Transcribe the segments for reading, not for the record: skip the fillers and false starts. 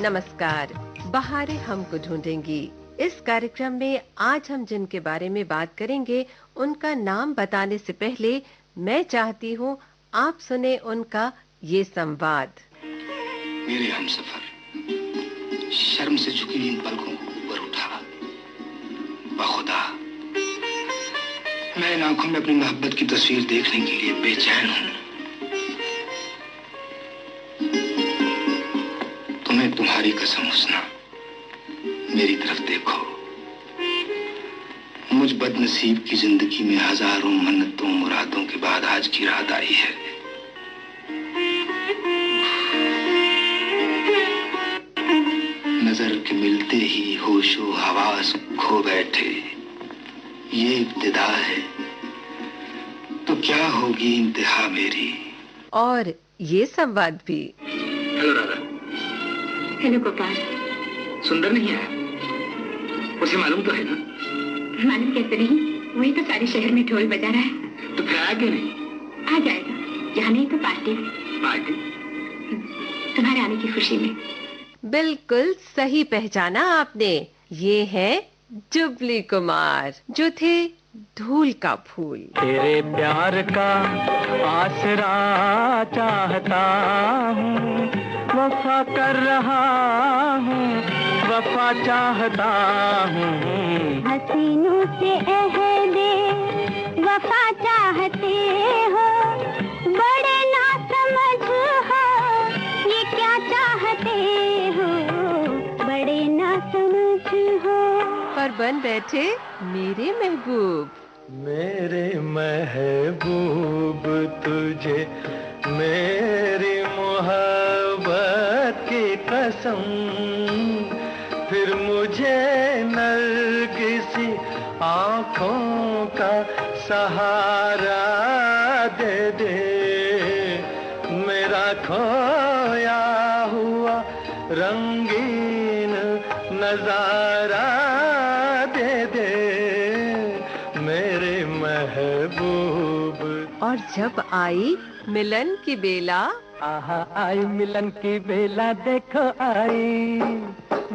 नमस्कार, बहारें हमको ढूंढेंगी। इस कार्यक्रम में आज हम जिनके बारे में बात करेंगे, उनका नाम बताने से पहले मैं चाहती हूँ आप सुने उनका ये संवाद। मेरे हमसफर, शर्म से झुकी हुई इन पलकों को ऊपर उठा। बखुदा, मैं इन आंखों में अपनी मोहब्बत की तस्वीर देखने के लिए बेचैन हूँ। तुम्हें तुम्हारी कसम हुस्ना, मेरी तरफ देखो। मुझ बदनसीब की जिंदगी में हजारों मन्नतों मुरादों के बाद आज की रात आई है। नजर के मिलते ही होशो हवास खो बैठे। ये इब्तिदा है तो क्या होगी इंतहा मेरी। और ये संवाद भी। हेलो राधा। हेलो गोपाल। सुंदर नहीं आया? उसे मालूम तो है ना? मालूम कैसे नहीं, वही तो सारे शहर में ढोल बजा रहा है। तो फिर आया क्यों नहीं? आ जाएगा, यहाँ नहीं तो पार्टी। पार्टी? तुम्हारे आने की खुशी में। बिल्कुल सही पहचाना आपने। ये है जुबली कुमार, जो थे धूल का फूल। तेरे प्यार का आसरा चाहता हूँ, वफा कर रहा हूँ, वफा चाहता हूँ। हसीनों से अहदे वफा चाहते हो, बड़े ना समझ हो, ये क्या चाहते हो, बड़े ना समझ हो। पर बन बैठे मेरे महबूब। मेरे महबूब तुझे मेरी मोहब्बत की कसम, फिर मुझे नरगिसी आँखों का सहारा दे दे। मेरा खोया हुआ रंगीन नजारा दे दे मेरे महबूब। और जब आई मिलन की बेला, आहा आई मिलन की बेला, देखो आई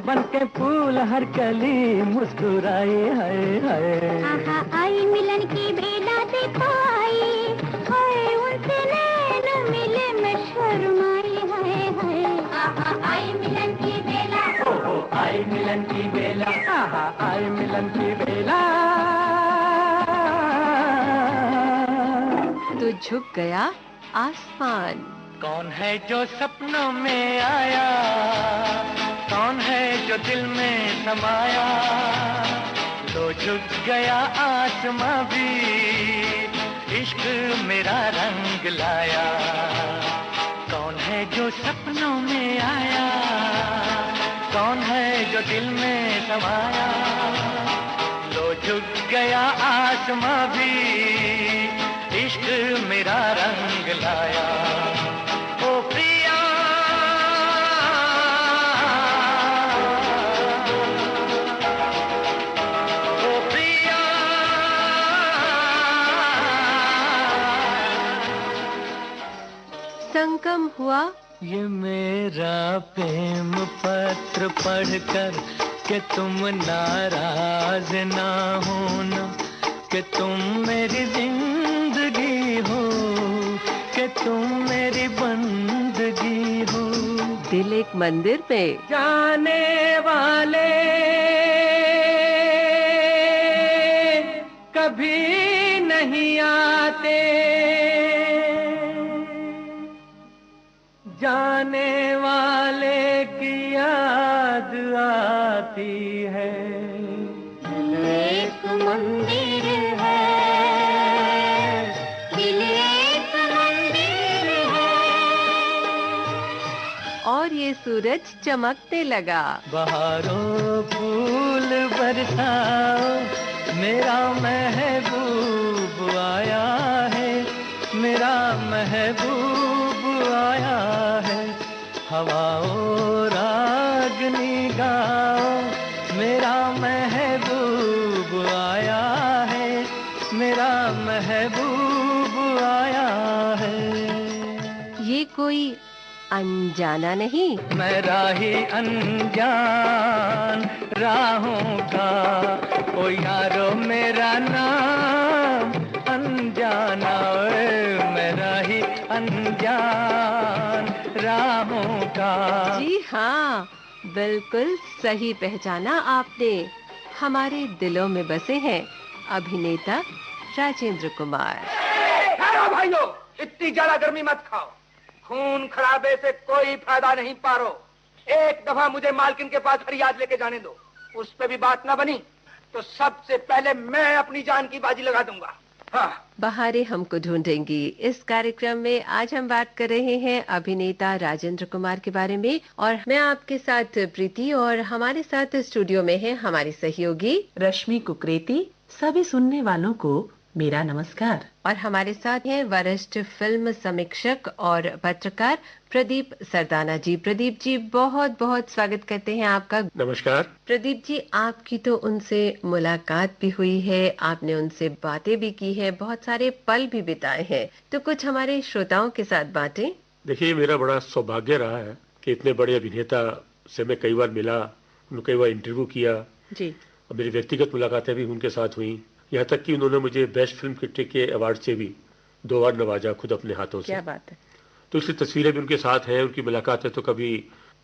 बनके फूल हर कली मुस्कुराई। हाय हाय आहा आई मिलन की बेला, देखो आई, हाय उनसे नैन मिले मैं शर्माई। हाय हाय आहा आई मिलन की बेला, ओहो आई मिलन की बेला, आहा आई मिलन की बेला। तो झुक गया आसमान। कौन है जो सपनों में आया, कौन है जो दिल में समाया, लो झुक गया आसमां भी, इश्क मेरा रंग लाया। कौन है जो सपनों में आया, कौन है जो दिल में समाया, लो झुक गया आसमां भी, इश्क मेरा रंग लाया। ओ प्रिया ओ प्रिया, संगम हुआ ये मेरा प्रेम पत्र पढ़कर कि तुम नाराज ना होना, कि तुम मेरी जिंदगी हो, कि तुम मेरी बंदगी हो। दिल एक मंदिर में। जाने वाले कभी नहीं आते, जाने वाले की याद आती है। एक मंदिर है, दिल एक मंदिर है। और ये सूरज चमकने लगा। बहारों फूल बरसाओ, मेरा महबूब आया है, मेरा महबूब आया है। हवाओं रागनी गाओ, मेरा महबूब आया है, मेरा महबूब आया है। ये कोई अनजाना नहीं। मैं राही अनजान राहों का, ओ यारो मेरा नाम अनजाना, मैं राही अनजान राहों का। जी हाँ, बिल्कुल सही पहचाना आपने। हमारे दिलों में बसे हैं अभिनेता राजेंद्र कुमार। ठहरो भाइयों, इतनी ज्यादा गर्मी मत खाओ। खून खराबे से कोई फायदा नहीं पारो। एक दफा मुझे मालकिन के पास फरियाद लेके जाने दो। उस पे भी बात ना बनी तो सबसे पहले मैं अपनी जान की बाजी लगा दूंगा। हाँ। बहारें हमको ढूंढेंगी। इस कार्यक्रम में आज हम बात कर रहे हैं अभिनेता राजेंद्र कुमार के बारे में, और मैं आपके साथ प्रीति, और हमारे साथ स्टूडियो में है हमारी सहयोगी रश्मि कुकरेती। सभी सुनने वालों को मेरा नमस्कार। और हमारे साथ हैं वरिष्ठ फिल्म समीक्षक और पत्रकार प्रदीप सरदाना जी। प्रदीप जी, बहुत बहुत स्वागत करते हैं आपका। नमस्कार। प्रदीप जी, आपकी तो उनसे मुलाकात भी हुई है, आपने उनसे बातें भी की है, बहुत सारे पल भी बिताए हैं, तो कुछ हमारे श्रोताओं के साथ बातें। देखिए, मेरा बड़ा सौभाग्य रहा है कि इतने बड़े अभिनेता से मैं कई बार मिला, उनको कई बार इंटरव्यू किया जी। और मेरी व्यक्तिगत मुलाकातें भी उनके साथ हुई। यहाँ तक कि उन्होंने मुझे बेस्ट फिल्म क्रिटिक के अवार्ड से भी 2 बार नवाजा खुद अपने हाथों से। क्या बात है। तो इसलिए तस्वीरें भी उनके साथ हैं, उनकी मुलाकातें तो कभी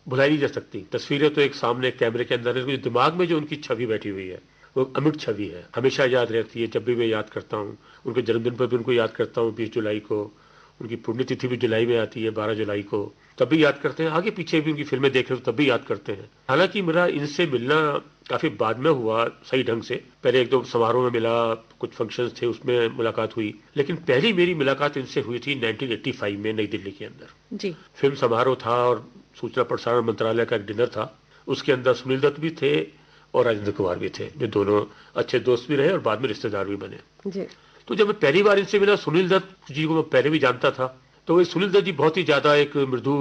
भुलाई नहीं जा सकती। तस्वीरें तो एक सामने कैमरे के अंदर है, दिमाग में जो उनकी छवि बैठी हुई है वो अमिट छवि है, हमेशा याद रहती है। जब भी मैं याद करता हूँ, उनके जन्मदिन पर भी उनको याद करता हूँ 20 जुलाई को, उनकी पुण्यतिथि भी जुलाई में आती है 12 जुलाई को, तब भी याद करते हैं। आगे पीछे भी उनकी फिल्में देख रहे हो तब भी याद करते हैं। हालांकि मेरा इनसे मिलना काफी बाद में हुआ सही ढंग से। पहले 1-2 समारोह में मिला, कुछ फंक्शंस थे उसमें मुलाकात हुई, लेकिन पहली मेरी मुलाकात इनसे हुई थी 1985 में नई दिल्ली के अंदर जी। फिल्म समारोह था और सूचना प्रसारण मंत्रालय का एक डिनर था। उसके अंदर सुनील दत्त भी थे और राजेंद्र कुमार भी थे, जो दोनों अच्छे दोस्त भी रहे और बाद में रिश्तेदार भी बने जी। तो जब मैं पहली बार इनसे मिला, सुनील दत्त जी को मैं पहले भी जानता था, तो सुनील दत्त जी बहुत ही ज्यादा एक मृदु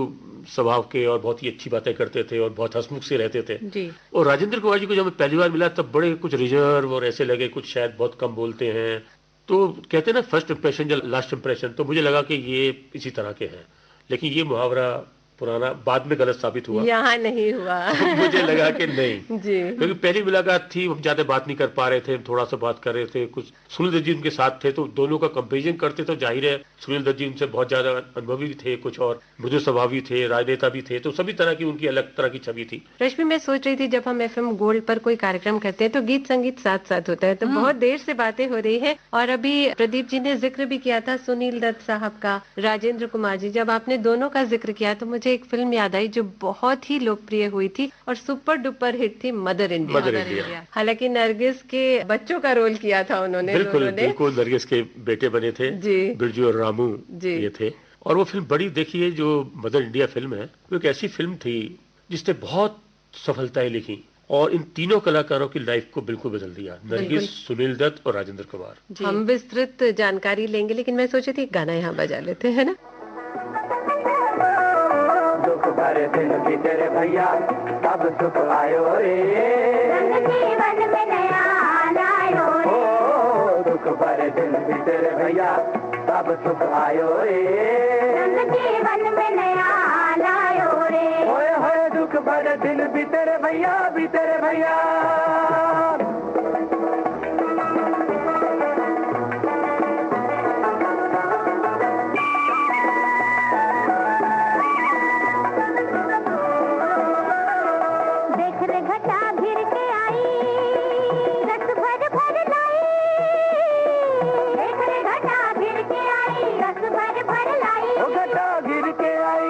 स्वभाव के और बहुत ही अच्छी बातें करते थे और बहुत हंसमुख से रहते थे जी। और राजेंद्र कुमार जी को जब मैं पहली बार मिला तब बड़े कुछ रिजर्व और ऐसे लगे, कुछ शायद बहुत कम बोलते हैं। तो कहते हैं ना, फर्स्ट इंप्रेशन या लास्ट इंप्रेशन, तो मुझे लगा कि ये इसी तरह के हैं, लेकिन ये मुहावरा पुराना बाद में गलत साबित हुआ, यहाँ नहीं हुआ। मुझे लगा कि नहीं जी। क्योंकि पहली मुलाकात थी, हम ज्यादा बात नहीं कर पा रहे थे, थोड़ा सा बात कर रहे थे। कुछ सुनील दत्त जी उनके साथ थे तो दोनों का कंपैरिजन करते तो जाहिर है सुनील दत्त जी उनसे बहुत ज्यादा अनुभवी भी थे, कुछ और मृदु स्वभावी थे, राजनेता भी थे, तो सभी तरह की उनकी अलग तरह की छवि थी। रश्मि, मैं सोच रही थी जब हम FM गोल्ड पर कोई कार्यक्रम करते हैं तो गीत संगीत साथ साथ होता है, तो बहुत देर से बातें हो रही है। और अभी प्रदीप जी ने जिक्र भी किया था सुनील दत्त साहब का, राजेंद्र कुमार जी, जब आपने दोनों का जिक्र किया तो मुझे एक फिल्म याद आई जो बहुत ही लोकप्रिय हुई थी और सुपर डुपर हिट थी, मदर इंडिया। Mother India. हालांकि नरगिस के बच्चों का रोल किया था उन्होंने। बिल्कुल बिल्कुल, नरगिस के बेटे बने थे जी। बिरजू और रामू ये थे। और वो फिल्म बड़ी देखिए, जो मदर इंडिया फिल्म है, वो एक ऐसी फिल्म थी जिसने बहुत सफलताएं लिखी और इन तीनों कलाकारों की लाइफ को बिल्कुल बदल दिया, नरगिस, सुनील दत्त और राजेंद्र कुमार। हम विस्तृत जानकारी लेंगे, लेकिन मैं सोची थी गाना यहाँ बजा लेते हैं ना। दुख भरे दिन भी तेरे भैया तब सुख आयो रे, जीवन में नया लायो रे, ओ दुख भरे दिन भी तेरे भैया तब सुख आयो रे, जीवन में नया लायो रे, ओए होए दुख भरे दिन भी तेरे भैया देख रे घटा घिर के आई, रस भर भर लाई, देख रे घटा घिर के आई, रस भर भर लाई, ओ घटा गिर के आई,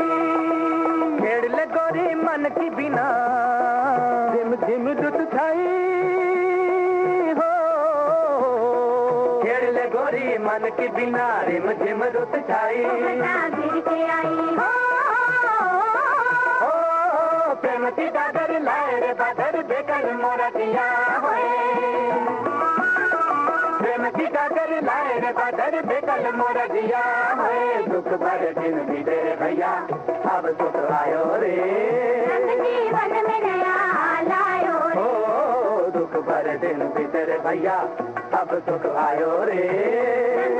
खेड़ ले गोरी मन की बिना, झिम झिम दुत छाई हो, खेड़ ले गोरी मन की बिना, रिम झिम दुत छाई, घटा घिर के आई हो, ओ प्रेम की दादर लाए रे बादर बेकर मोरा दिया होए, प्रेम की दादर लाए रे बादर बेकर मोरा दिया होए, दुख भरे दिन भी तेरे भैया अब सुख आयो रे, जीवन में नया लायो रे, ओ दुख भरे दिन भी तेरे भैया अब सुख आयो रे,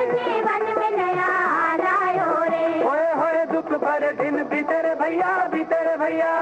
जीवन में नया लायो रे। होए होए दुख भरे दिन बीते रे भैया, बीते रे भैया।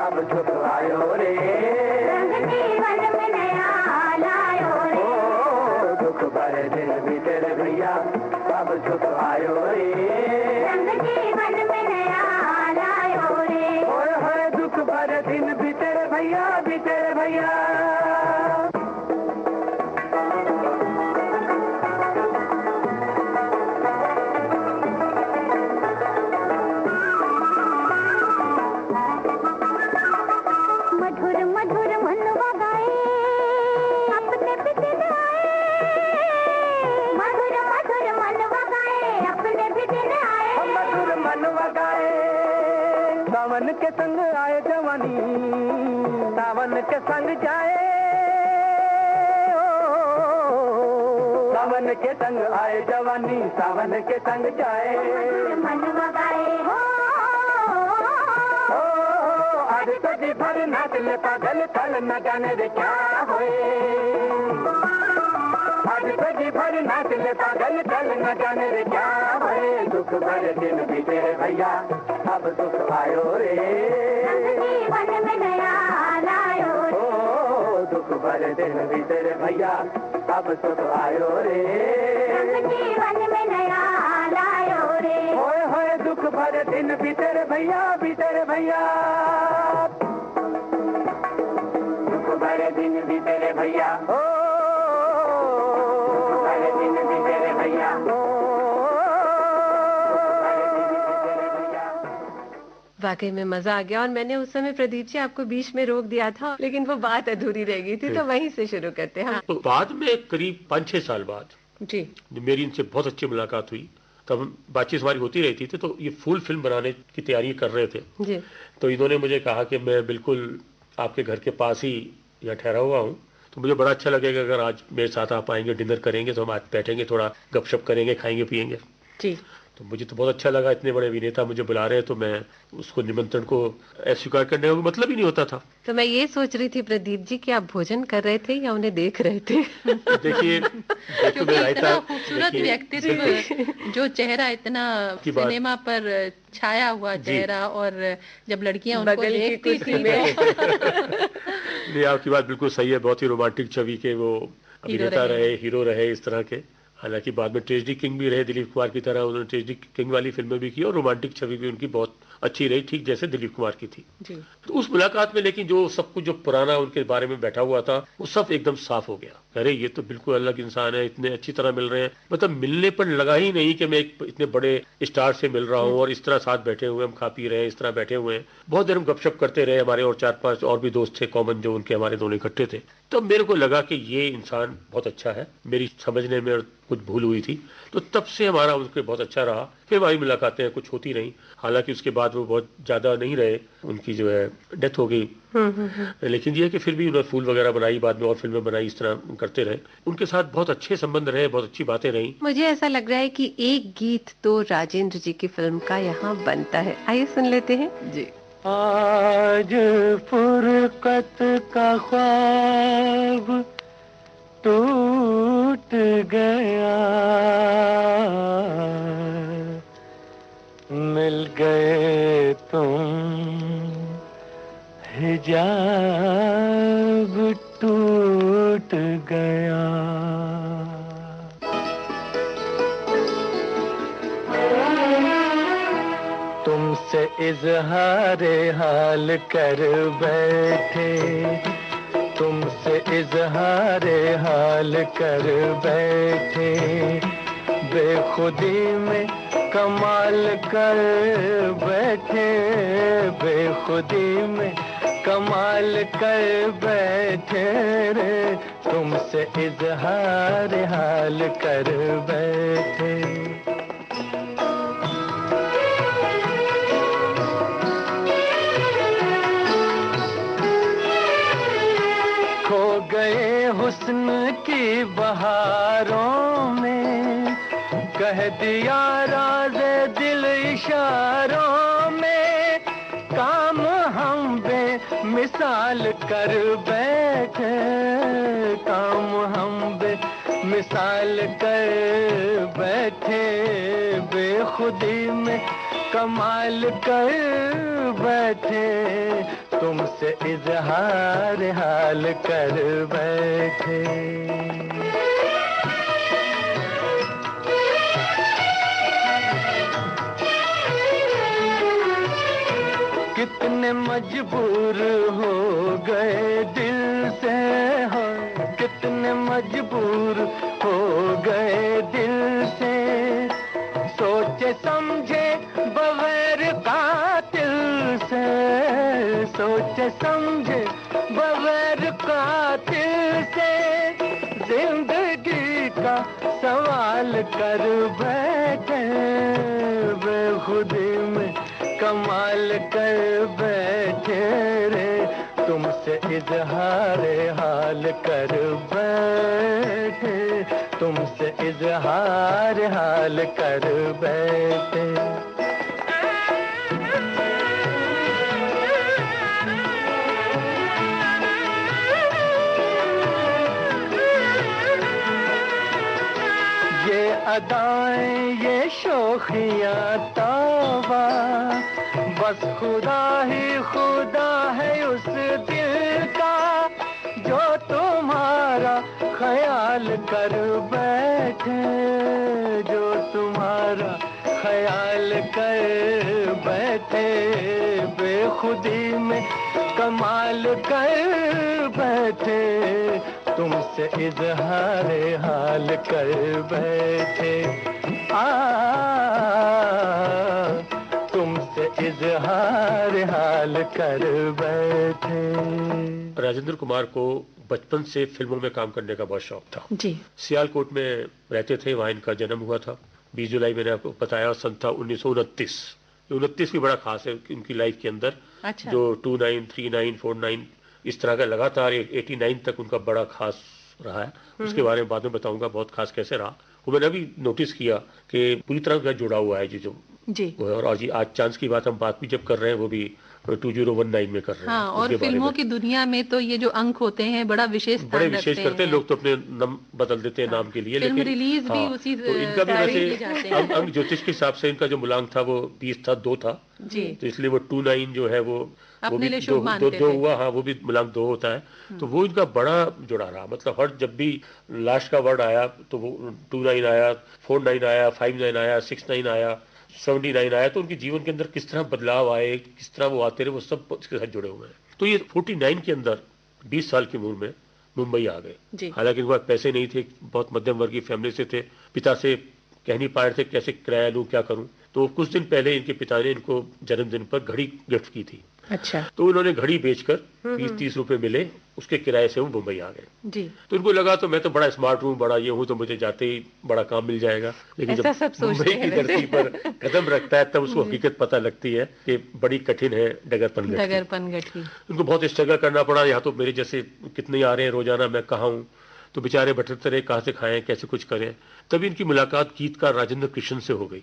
अब सुख आयो रे, जीवन में नया लायो रे। ओ दुख भरे दिन बीते रे भैया, अब सुख आयो रे, जीवन में नया लायो रे। होए होए दुख भरे दिन बीते रे भैया, बीते रे भैया। सावन के संग आए जवानी, सावन के संग जाए, सावन के संग आए जवानी, सावन के संग जाए। मनवा गाए हो, आज तो जी भर नाच ले पागल थल न जाने रे क्या होए। आज तो जी भर नाच ले पागल थल न जाने रे क्या होए। दुख भरे दिन बीते रे भैया, अब दुख आयो रे, जीवन में नया लायो रे। ओ दुख भरे दिन बीते रे भैया, अब सुख आयो रे, जीवन में नया लायो रे। होए होए दुख भरे दिन बीते रे भैया, बीते रे भैया। दुख भरे दिन बीते रे भैया, ओ दुख भरे दिन बीते रे भैया। वाकई में मजा आ गया। और मैंने उस समय प्रदीप जी आपको बीच में रोक दिया था, लेकिन वो बात अधूरी रह गई थी, तो वहीं से शुरू करते हैं। तो बाद में करीब 5-6 साल बाद जी मेरी इनसे बहुत अच्छी मुलाकात हुई। तब बातचीत हमारी होती रहती थी, तो ये फुल फिल्म बनाने की तैयारी कर रहे थे जी। तो इन्होंने मुझे कहा कि मैं बिल्कुल आपके घर के पास ही यहाँ ठहरा हुआ हूँ, तो मुझे बड़ा अच्छा लगेगा अगर आज मेरे साथ आप आएंगे, डिनर करेंगे, तो हम आज बैठेंगे, थोड़ा गपशप करेंगे, खाएंगे पिएंगे। जी। तो मुझे तो बहुत अच्छा लगा, इतने बड़े अभिनेता मुझे बुला रहे हैं, तो मैं उसको निमंत्रण को अस्वीकार करने का मतलब ही नहीं होता था। तो मैं ये सोच रही थी प्रदीप जी कि आप भोजन कर रहे थे या उन्हें देख रहे थे। देखिए इतना खूबसूरत व्यक्तित्व, जो चेहरा इतना सिनेमा पर छाया हुआ चेहरा, और जब लड़कियां उनको देखती थी। नहीं, आपकी बात बिल्कुल सही है। बहुत ही रोमांटिक छवि के वो अभिनेता रहे, हीरो रहे इस तरह के। हालांकि बाद में ट्रेजेडी किंग भी रहे दिलीप कुमार की तरह, उन्होंने ट्रेजेडी किंग वाली फिल्में भी की और रोमांटिक छवि भी उनकी बहुत अच्छी रही, ठीक जैसे दिलीप कुमार की थी जी। तो उस मुलाकात में लेकिन जो सब कुछ जो पुराना उनके बारे में बैठा हुआ था वो सब एकदम साफ हो गया। अरे ये तो बिल्कुल अलग इंसान है, इतने अच्छी तरह मिल रहे हैं, मतलब मिलने पर लगा ही नहीं कि मैं एक इतने बड़े स्टार से मिल रहा हूँ और इस तरह साथ बैठे हुए हम खा पी रहे हैं, इस तरह बैठे हुए हैं। बहुत देर हम गपशप करते रहे, हमारे और 4-5 और भी दोस्त थे कॉमन जो उनके हमारे दोनों इकट्ठे थे। तो मेरे को लगा कि ये इंसान बहुत अच्छा है, मेरी समझने में कुछ भूल हुई थी, तो तब से हमारा उनके बहुत अच्छा रहा। फिर हमारी मुलाकातें कुछ होती रही, हालांकि उसके बाद वो बहुत ज्यादा नहीं रहे, उनकी जो है डेथ हो गई। लेकिन ये है कि फिर भी उन्होंने फूल वगैरह बनाई, बाद में और फिल्में बनाई, इस तरह करते रहे। उनके साथ बहुत अच्छे संबंध रहे, बहुत अच्छी बातें रही। मुझे ऐसा लग रहा है कि एक गीत तो राजेंद्र जी की फिल्म का यहाँ बनता है, आइए सुन लेते हैं जी। आज फुरकत का ख्वाब टूट गया, मिल गए तुम, हिजाब टूट गया। तुमसे इजहारे हाल कर बैठे, तुमसे इजहारे हाल कर बैठे, बेखुदी में कमाल कर बैठे, बेखुदी में कमाल कर बैठे रे, तुमसे इजहार हाल कर बैठे। हुस्न की बहारों में, कह दिया राज दिल इशारों में, काम हम बेमिसाल कर बैठे, काम हम बेमिसाल कर बैठे, बेखुदी में कमाल कर बैठे, तुमसे इजहार हाल कर बैठे। कितने मजबूर हो गए दिल से, हो कितने मजबूर हो गए दिल से, सोचे समझे बगैर कातिल से, सोचे समझे बगैर कातिल से, जिंदगी का सवाल कर बैठे, बेखुदी में कमाल कर बैठे रे, तुमसे इजहार हाल कर बैठे, तुमसे इजहार हाल कर बैठे। ये अदाएं ये शोखियां तौबा, बस खुदा ही खुदा है उस दिल का, जो तुम्हारा ख्याल कर बैठे, जो तुम्हारा ख्याल कर बैठे, बेखुदी में कमाल कर बैठे, तुमसे इजहार हाल कर बैठे, तुमसे इजहार हाल कर बैठे। राजेंद्र कुमार को बचपन से फिल्मों में काम करने का बहुत शौक था जी। सियालकोट में रहते थे, वहाँ इनका जन्म हुआ था 20 जुलाई मैंने आपको बताया, सन था 1929। 29 भी बड़ा खास है उनकी लाइफ के अंदर। अच्छा। जो 29, 39, 49 इस तरह का लगातार 89 तक उनका बड़ा खास रहा है। उसके बारे में बाद में बताऊंगा बहुत खास कैसे रहा। वो मैंने अभी नोटिस किया कि पूरी तरह का जुड़ा हुआ है जो जी। और आज चांस की बात हम बात भी जब कर रहे हैं वो भी 2019 में कर रहे हैं। हाँ, और फिल्मों की दुनिया में तो ये जो अंक होते हैं बड़ा विशेष बड़े विशेष करते हैं लोग, तो अपने नाम बदल देते हैं नाम के लिए। फिल्म रिलीज भी उसी तो इनका भी वैसे अंक ज्योतिष के हिसाब से इनका जो मूलांक था वो 20 था, 2 था जी। तो इसलिए वो 29 जो है वो भी दो हुआ। हाँ, वो भी मूलांक 2 होता है। तो वो इनका बड़ा जुड़ा रहा, मतलब हर जब भी लास्ट का वर्ड आया तो वो 29 आया, 49 आया, 59 आया, 69 आया, 79 आया। तो उनके जीवन के अंदर किस तरह बदलाव आए, किस तरह वो आते रहे, वो सब इसके साथ जुड़े हुए हैं। तो ये 49 के अंदर 20 साल की उम्र में मुंबई आ गए। हालांकि इनके पास पैसे नहीं थे, बहुत मध्यम वर्गीय फैमिली से थे। पिता से कह नहीं पा रहे थे कैसे किराया लूं, क्या करूं। तो कुछ दिन पहले इनके पिता ने इनको जन्मदिन पर घड़ी गिफ्ट की थी। अच्छा। तो उन्होंने घड़ी बेचकर 20-30 रुपए मिले, उसके किराए से वो मुंबई आ गए जी। तो इनको लगा तो मैं तो बड़ा स्मार्ट हूँ, बड़ा ये हूँ, तो मुझे जाते ही बड़ा काम मिल जाएगा। लेकिन जब मुंबई की धरती पर कदम रखता है तब उसको हकीकत पता लगती है कि बड़ी कठिन है डगरपन गठरी। उनको बहुत स्ट्रगल करना पड़ा। यहाँ तो मेरे जैसे कितने आ रहे हैं रोजाना, मैं कहाँ हूँ, तो बेचारे भटकते रहे, कहाँ से खाएं, कैसे कुछ करें। तभी इनकी मुलाकात गीतकार राजेंद्र कृष्ण से हो गई।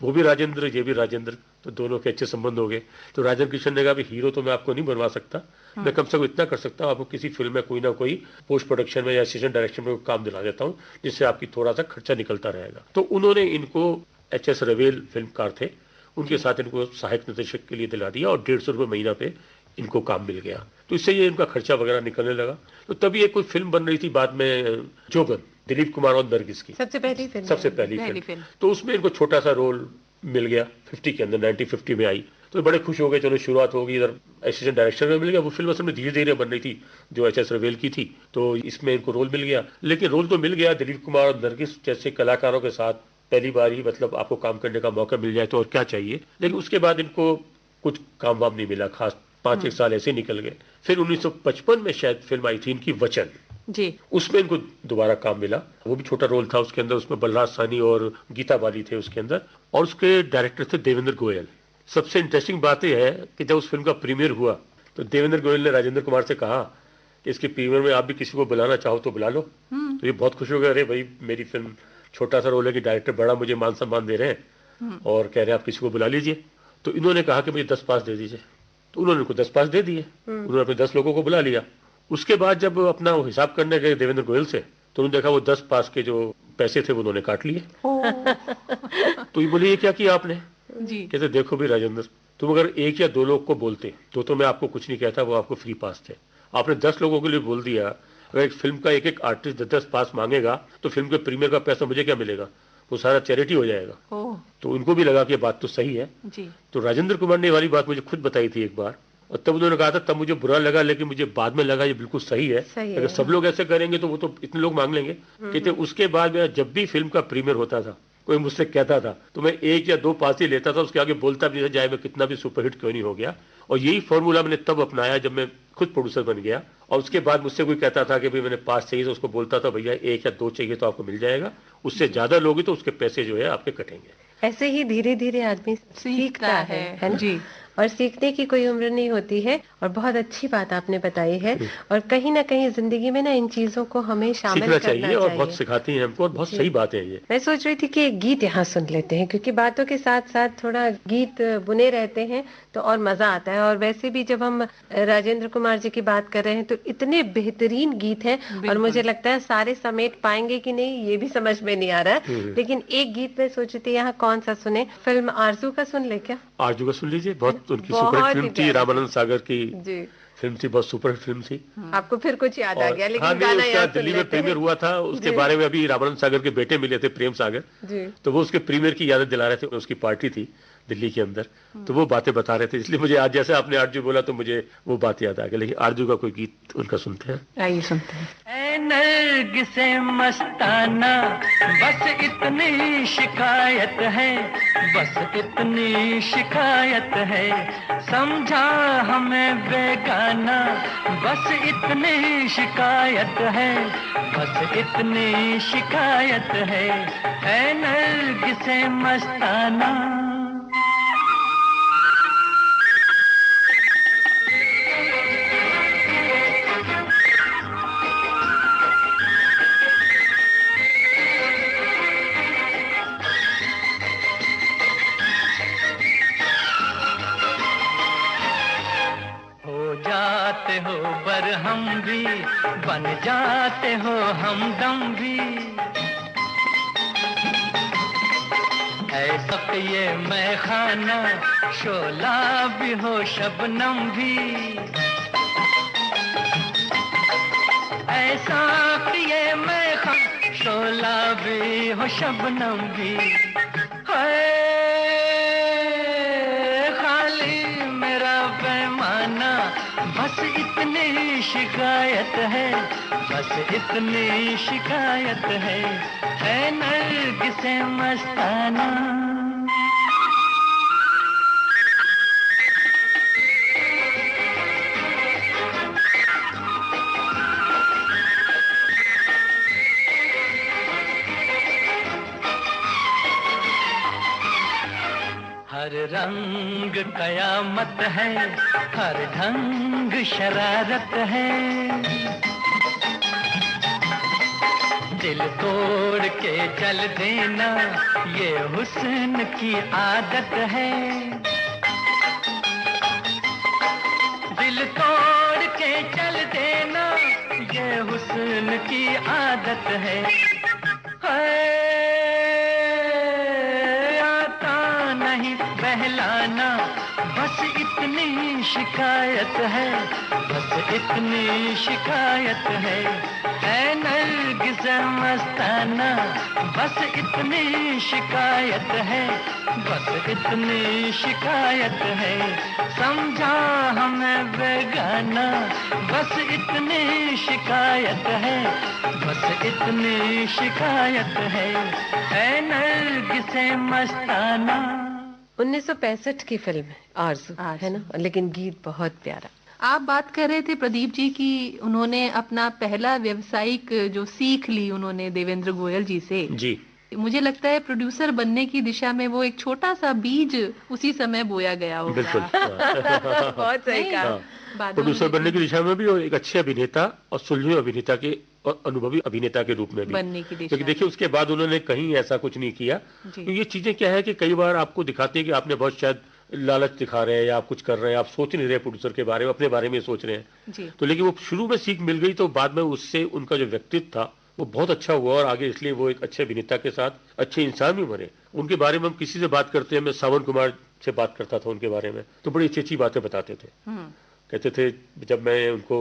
वो भी राजेंद्र, ये भी राजेंद्र, तो दोनों के अच्छे संबंध हो गए। तो राजेंद्र कृष्ण ने कहा भी हीरो तो मैं आपको नहीं बनवा सकता, मैं कम से कम इतना कर सकता हूँ, आपको किसी फिल्म में कोई ना कोई पोस्ट प्रोडक्शन में या असिस्टेंट डायरेक्शन में काम दिला देता हूँ, जिससे आपकी थोड़ा सा खर्चा निकलता रहेगा। तो उन्होंने इनको HS रवेल फिल्मकार थे, उनके साथ इनको सहायक निर्देशक के लिए दिला दिया और 150 रुपये महीना पे इनको काम मिल गया। तो इससे ये इनका खर्चा वगैरह निकलने लगा। तो तभी एक कोई फिल्म बन रही थी बाद में, जोगन, दिलीप कुमार और नरगिस की सबसे पहली फिल्म। तो उसमें इनको छोटा सा रोल मिल गया 50 के अंदर, 1950 में आई। तो बड़े खुश हो गए, चलो शुरुआत होगी, इधर असिस्टेंट डायरेक्टर में मिल गया। वो फिल्म असल में धीरे धीरे बन रही थी जो HS रवेल की थी, तो इसमें इनको रोल मिल गया। लेकिन रोल तो मिल गया, दिलीप कुमार और नरगिस जैसे कलाकारों के साथ पहली बार ही मतलब आपको काम करने का मौका मिल जाए तो और क्या चाहिए। लेकिन उसके बाद इनको कुछ काम वाम नहीं मिला खास, 5-1 साल ऐसे निकल गए। फिर 1955 में शायद फिल्म आई थी इनकी वचन जी, उसमें इनको दोबारा काम मिला। वो भी छोटा रोल था उसके अंदर, उसमें बलराज सानी और गीता बाली थे उसके अंदर, और उसके डायरेक्टर थे देवेंद्र गोयल। सबसे इंटरेस्टिंग बात यह है कि जब उस फिल्म का प्रीमियर हुआ तो देवेंद्र गोयल ने राजेंद्र कुमार से कहा इसके प्रीमियर में आप भी किसी को बुलाना चाहो तो बुला लो। तो ये बहुत खुश हो गए, अरे भाई मेरी फिल्म छोटा सा रोल है कि डायरेक्टर बड़ा मुझे मान सम्मान दे रहे हैं और कह रहे हैं आप किसी को बुला लीजिए। तो इन्होंने कहा कि मुझे 10 पास दे दीजिए। तो उन्होंने उनको 10 पास दे दिए, उन्होंने अपने 10 लोगों को बुला लिया। उसके बाद जब अपना हिसाब करने गए देवेंद्र गोयल से, तो उन्होंने देखा वो 10 पास के जो पैसे थे वो उन्होंने काट लिए। तो ये बोले ये क्या किया आपने जी? कहते देखो भी राजेंद्र, तुम अगर 1 या 2 लोग को बोलते तो मैं आपको कुछ नहीं कहता, वो आपको फ्री पास थे। आपने 10 लोगों के लिए बोल दिया। अगर एक फिल्म का एक आर्टिस्ट 10 पास मांगेगा तो फिल्म के प्रीमियर का पैसा मुझे क्या मिलेगा? वो सारा चैरिटी हो जाएगा। तो उनको भी लगा कि ये बात तो सही है जी। तो राजेंद्र कुमार ने वाली बात मुझे खुद बताई थी एक बार, और तब उन्होंने कहा था, तब मुझे बुरा लगा लेकिन मुझे बाद में लगा ये बिल्कुल सही है। अगर सब लोग ऐसे करेंगे तो वो तो इतने लोग मांग लेंगे। कहते उसके बाद मेरा जब भी फिल्म का प्रीमियर होता था, कोई मुझसे कहता था तो मैं 1 या 2 पास ही लेता था, उसके आगे बोलता भी नहीं था, चाहे मैं कितना भी सुपरहिट क्यों नहीं हो गया। और यही फॉर्मूला मैंने तब अपनाया जब मैं खुद प्रोड्यूसर बन गया। और उसके बाद मुझसे कोई कहता था कि भाई मैंने पास चाहिए, तो उसको बोलता था भैया 1 या 2 चाहिए तो आपको मिल जाएगा, उससे ज्यादा लोगे तो उसके पैसे जो है आपके कटेंगे। ऐसे ही धीरे धीरे आदमी सीखता है जी। और सीखने की कोई उम्र नहीं होती है। और बहुत अच्छी बात आपने बताई है। और कहीं ना कहीं जिंदगी में ना इन चीजों को हमें शामिल करना चाहिए। और बहुत सिखाती हैं हमको, और बहुत सही बात है ये। मैं सोच रही थी कि एक गीत यहाँ सुन लेते हैं, क्योंकि बातों के साथ साथ थोड़ा गीत बुने रहते हैं तो और मजा आता है। और वैसे भी जब हम राजेंद्र कुमार जी की बात कर रहे हैं तो इतने बेहतरीन गीत हैं, और मुझे लगता है सारे समेट पाएंगे कि नहीं ये भी समझ में नहीं आ रहा है। लेकिन एक गीत में सोच रही थी यहाँ कौन सा सुने। फिल्म आरजू का सुन ले क्या? आरजू का सुन लीजिए, बहुत उनकी सुपरहिट फिल्म थी, रामानंद सागर की फिल्म थी, बहुत सुपरहिट फिल्म थी। आपको फिर कुछ याद आ गया? लेकिन गाना याद दिल्ली में प्रीमियर हुआ था, उसके बारे में अभी रामानंद सागर के बेटे मिले थे, प्रेम सागर जी। तो वो उसके प्रीमियर की यादें दिला रहे थे। उसकी पार्टी थी दिल्ली के अंदर, तो वो बातें बता रहे थे, इसलिए मुझे आज जैसे आपने आरजू बोला तो मुझे वो बात याद आ गई। लेकिन आरजू का कोई गीत उनका सुनते हैं, आइए सुनते हैं। ऐ नरगिसे मस्ताना बस इतनी शिकायत है, बस इतनी शिकायत है, समझा हमें बेगाना, बस इतनी शिकायत है, बस इतनी शिकायत है। ऐ नरगिसे मस्ताना। जाते हो बरहम भी, बन जाते हो हमदम भी, ऐसा ये मैं खाना शोला भी हो शबनम भी, ऐसा ये मैं खाना शोला भी हो शबनम भी। बस इतनी शिकायत है, बस इतनी शिकायत है नरगिसे मस्ताना। हर रंग कयामत है, हर ढंग शरारत है, दिल तोड़ के चल देना ये हुस्न की आदत है, दिल तोड़ के चल देना ये हुस्न की आदत है। बहलाना बस इतनी शिकायत है, बस इतनी शिकायत है। ऐ नरगिसे मस्ताना बस इतनी शिकायत है, बस इतनी शिकायत है, समझा हमें बेगाना, बस इतनी शिकायत है, बस इतनी शिकायत है। ऐ नरगिसे मस्ताना। 1965 की फिल्म है आरज़ू, है ना? लेकिन गीत बहुत प्यारा। आप बात कर रहे थे प्रदीप जी की उन्होंने अपना पहला व्यवसायिक जो सीख ली उन्होंने देवेंद्र गोयल जी से जी। मुझे लगता है प्रोड्यूसर बनने की दिशा में वो एक छोटा सा बीज उसी समय बोया गया होगा। बिल्कुल। बहुत सही कहा। प्रोड्यूसर बनने की दिशा में भी और एक अच्छे अभिनेता और सुलझे अभिनेता के और अनुभवी अभिनेता के रूप में भी बनने की दिशा। क्योंकि देखिए उसके बाद उन्होंने कहीं ऐसा कुछ नहीं किया। तो ये चीजें क्या है कि कई बार आपको दिखाते हैं कि आपने बहुत शायद लालच दिखा रहे हैं या आप कुछ कर रहे हैं, आप सोच नहीं रहे प्रोड्यूसर के बारे में, अपने बारे में सोच रहे हैं। तो लेकिन वो शुरू में सीख मिल गई तो बाद में उससे उनका जो व्यक्तित्व था वो बहुत अच्छा हुआ और आगे इसलिए वो एक अच्छे अभिनेता के साथ अच्छे इंसान भी बने। उनके बारे में हम किसी से बात करते हैं, मैं सावन कुमार से बात करता था उनके बारे में, तो बड़ी अच्छी अच्छी बातें बताते थे। कहते थे जब मैं उनको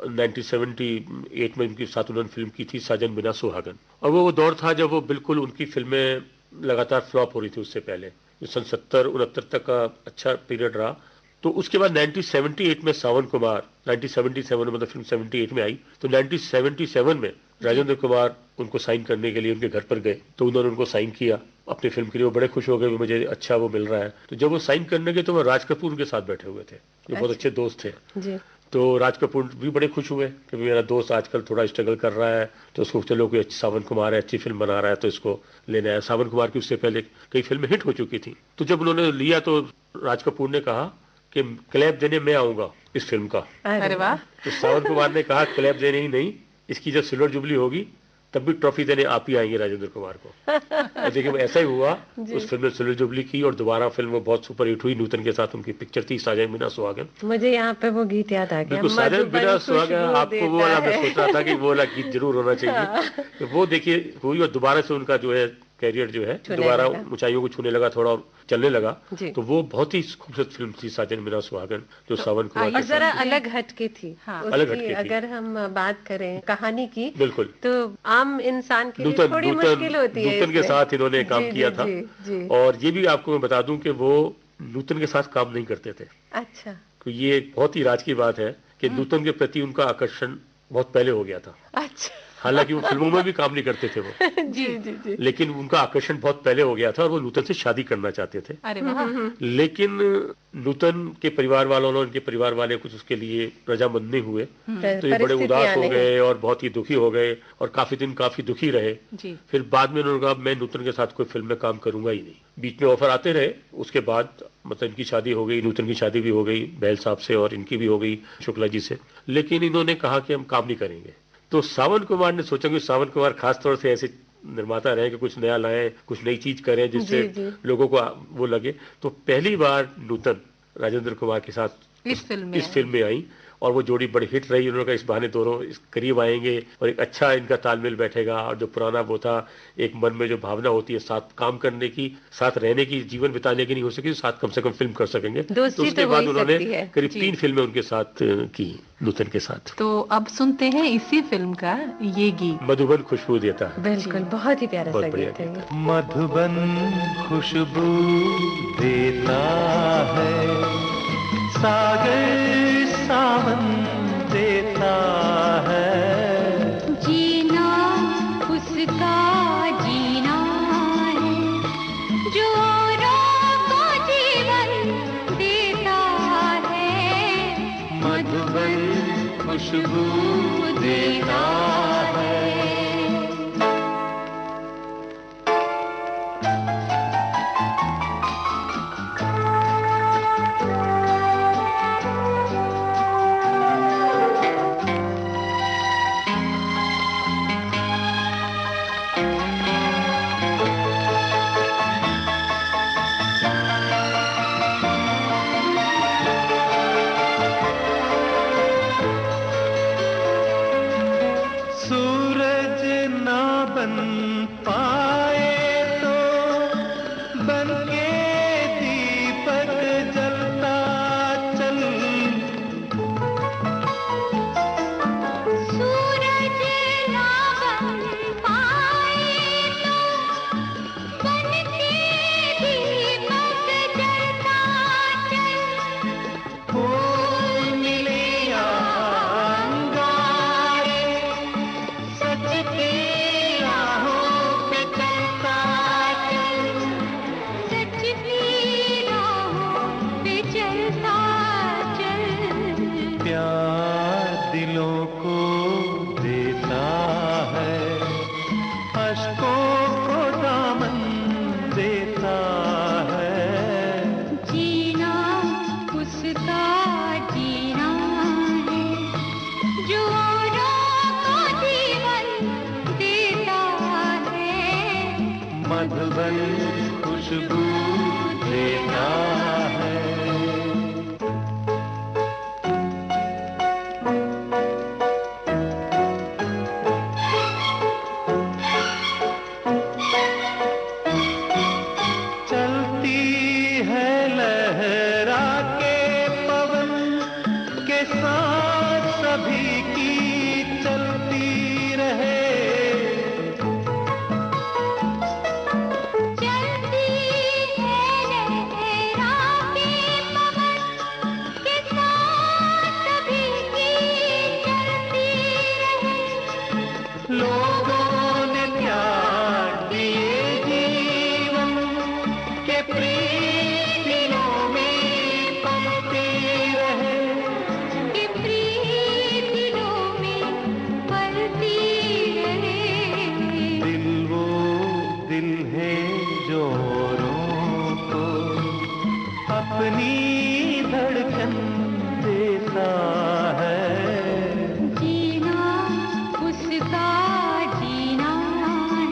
1978 में उनके साथ उन्होंने फिल्म की थी साजन बिना सुहागन, और वो दौर था जब वो बिल्कुल उनकी फिल्में लगातार फ्लॉप हो रही थी। उससे पहले सन 70-69 तक का अच्छा पीरियड रहा। तो उसके बाद 1978 में सावन कुमार, 1977 में मतलब फिल्म 78 में आई, तो 1977 में राजेंद्र कुमार उनको साइन करने के लिए उनके घर पर गए, तो उन्होंने उनको साइन किया अपनी फिल्म के लिए। वो बड़े खुश हो गए, मुझे अच्छा वो मिल रहा है। तो जब वो साइन करने गए तो वो राज कपूर उनके साथ बैठे हुए थे, जो बहुत अच्छे दोस्त थे जी। तो राज कपूर भी बड़े खुश हुए कि मेरा दोस्त आजकल थोड़ा स्ट्रगल कर रहा है, तो उसको चलो कोई सावन कुमार है, अच्छी फिल्म बना रहा है, तो इसको लेना है। सावन कुमार की उससे पहले कई फिल्में हिट हो चुकी थी। तो जब उन्होंने लिया तो राज कपूर ने कहा कि क्लैप देने मैं आऊंगा इस फिल्म का। अरे वाह। तो सावन कुमार ने कहा क्लैप देने ही नहीं, इसकी जब सिल्वर जुबली होगी तब भी ट्रॉफी देने आप ही आएंगे राजेंद्र कुमार को। देखिए ऐसा ही हुआ, उस फिल्म में सिल्वर जुबली की और दोबारा फिल्म वो बहुत सुपर हिट हुई। नूतन के साथ उनकी पिक्चर थी साजन बिना सुहागन। मुझे यहाँ पे वो गीत याद आ गया, साजन बिना सुहागन। आपको वो वाला मैं सोच रहा था कि वो वाला गीत जरूर होना चाहिए। तो वो देखिए हुई और दोबारा से उनका जो है कैरियर जो है दोबारा ऊंचाइयों को छूने लगा, थोड़ा और चलने लगा। तो वो बहुत ही खूबसूरत फिल्म थी साजन बिना सुहागन, जो सावन कुमार और जरा अलग हटके थी। अलग हटके थी। अगर हम बात करें कहानी की, बिल्कुल, तो आम इंसान के लिए थोड़ी मुश्किल होती है। नूतन के साथ इन्होंने काम किया था। और ये भी आपको मैं बता दूं कि वो नूतन के साथ काम नहीं करते थे। अच्छा। तो ये बहुत ही राज की बात है कि नूतन के प्रति उनका आकर्षण बहुत पहले हो गया था। अच्छा। हालांकि वो फिल्मों में भी काम नहीं करते थे वो जी जी जी, लेकिन उनका आकर्षण बहुत पहले हो गया था और वो नूतन से शादी करना चाहते थे। अरे वाह। लेकिन नूतन के परिवार वालों ने, उनके परिवार वाले कुछ उसके लिए रजामंद नहीं हुए, तो ये बड़े उदास हो गए और बहुत ही दुखी हो गए और काफी दिन काफी दुखी रहे जी। फिर बाद में उन्होंने कहा मैं नूतन के साथ कोई फिल्म में काम करूंगा ही नहीं। बीच में ऑफर आते रहे, उसके बाद मतलब इनकी शादी हो गई, नूतन की शादी भी हो गई बहल साहब से और इनकी भी हो गई शुक्ला जी से, लेकिन इन्होंने कहा कि हम काम नहीं करेंगे। तो सावन कुमार ने सोचा कि सावन कुमार खास तौर से ऐसे निर्माता रहे कि कुछ नया लाएं, कुछ नई चीज करें जिससे लोगों को वो लगे। तो पहली बार नूतन राजेंद्र कुमार के साथ इस फिल्म में आई और वो जोड़ी बड़ी हिट रही। उन्होंने कहा इस बहाने दोनों इस करीब आएंगे और एक अच्छा इनका तालमेल बैठेगा और जो पुराना वो था एक मन में जो भावना होती है साथ काम करने की, साथ रहने की, जीवन बिताने की नहीं हो सकी, साथ कम से कम फिल्म कर सकेंगे। तो उसके बाद उन्होंने करीब 3 फिल्में उनके साथ की नूतन के साथ। तो अब सुनते हैं इसी फिल्म का ये गीत, मधुबन खुशबू देता है। बिल्कुल, बहुत ही प्यारा सा गीत है। मधुबन खुशबू देता है, सागर सावन देता है, जीना उसका जीना है जो औरों को जीवन देता है, मधुबन खुशबू देता है। मधुबन खुशबू देता है। चलती है लहरा के पवन के साथ सभी की चलती रहे। चलती है लहरा के पवन के साथ सभी की चलती रहे। लोगों ने त्याग दिए जीवन के प्रीतियों में पलती रहे। कि प्रीतियों में पलती रहे। दिल वो दिल है जो औरों को अपनी धड़कन देता है। जीना उसका जीना है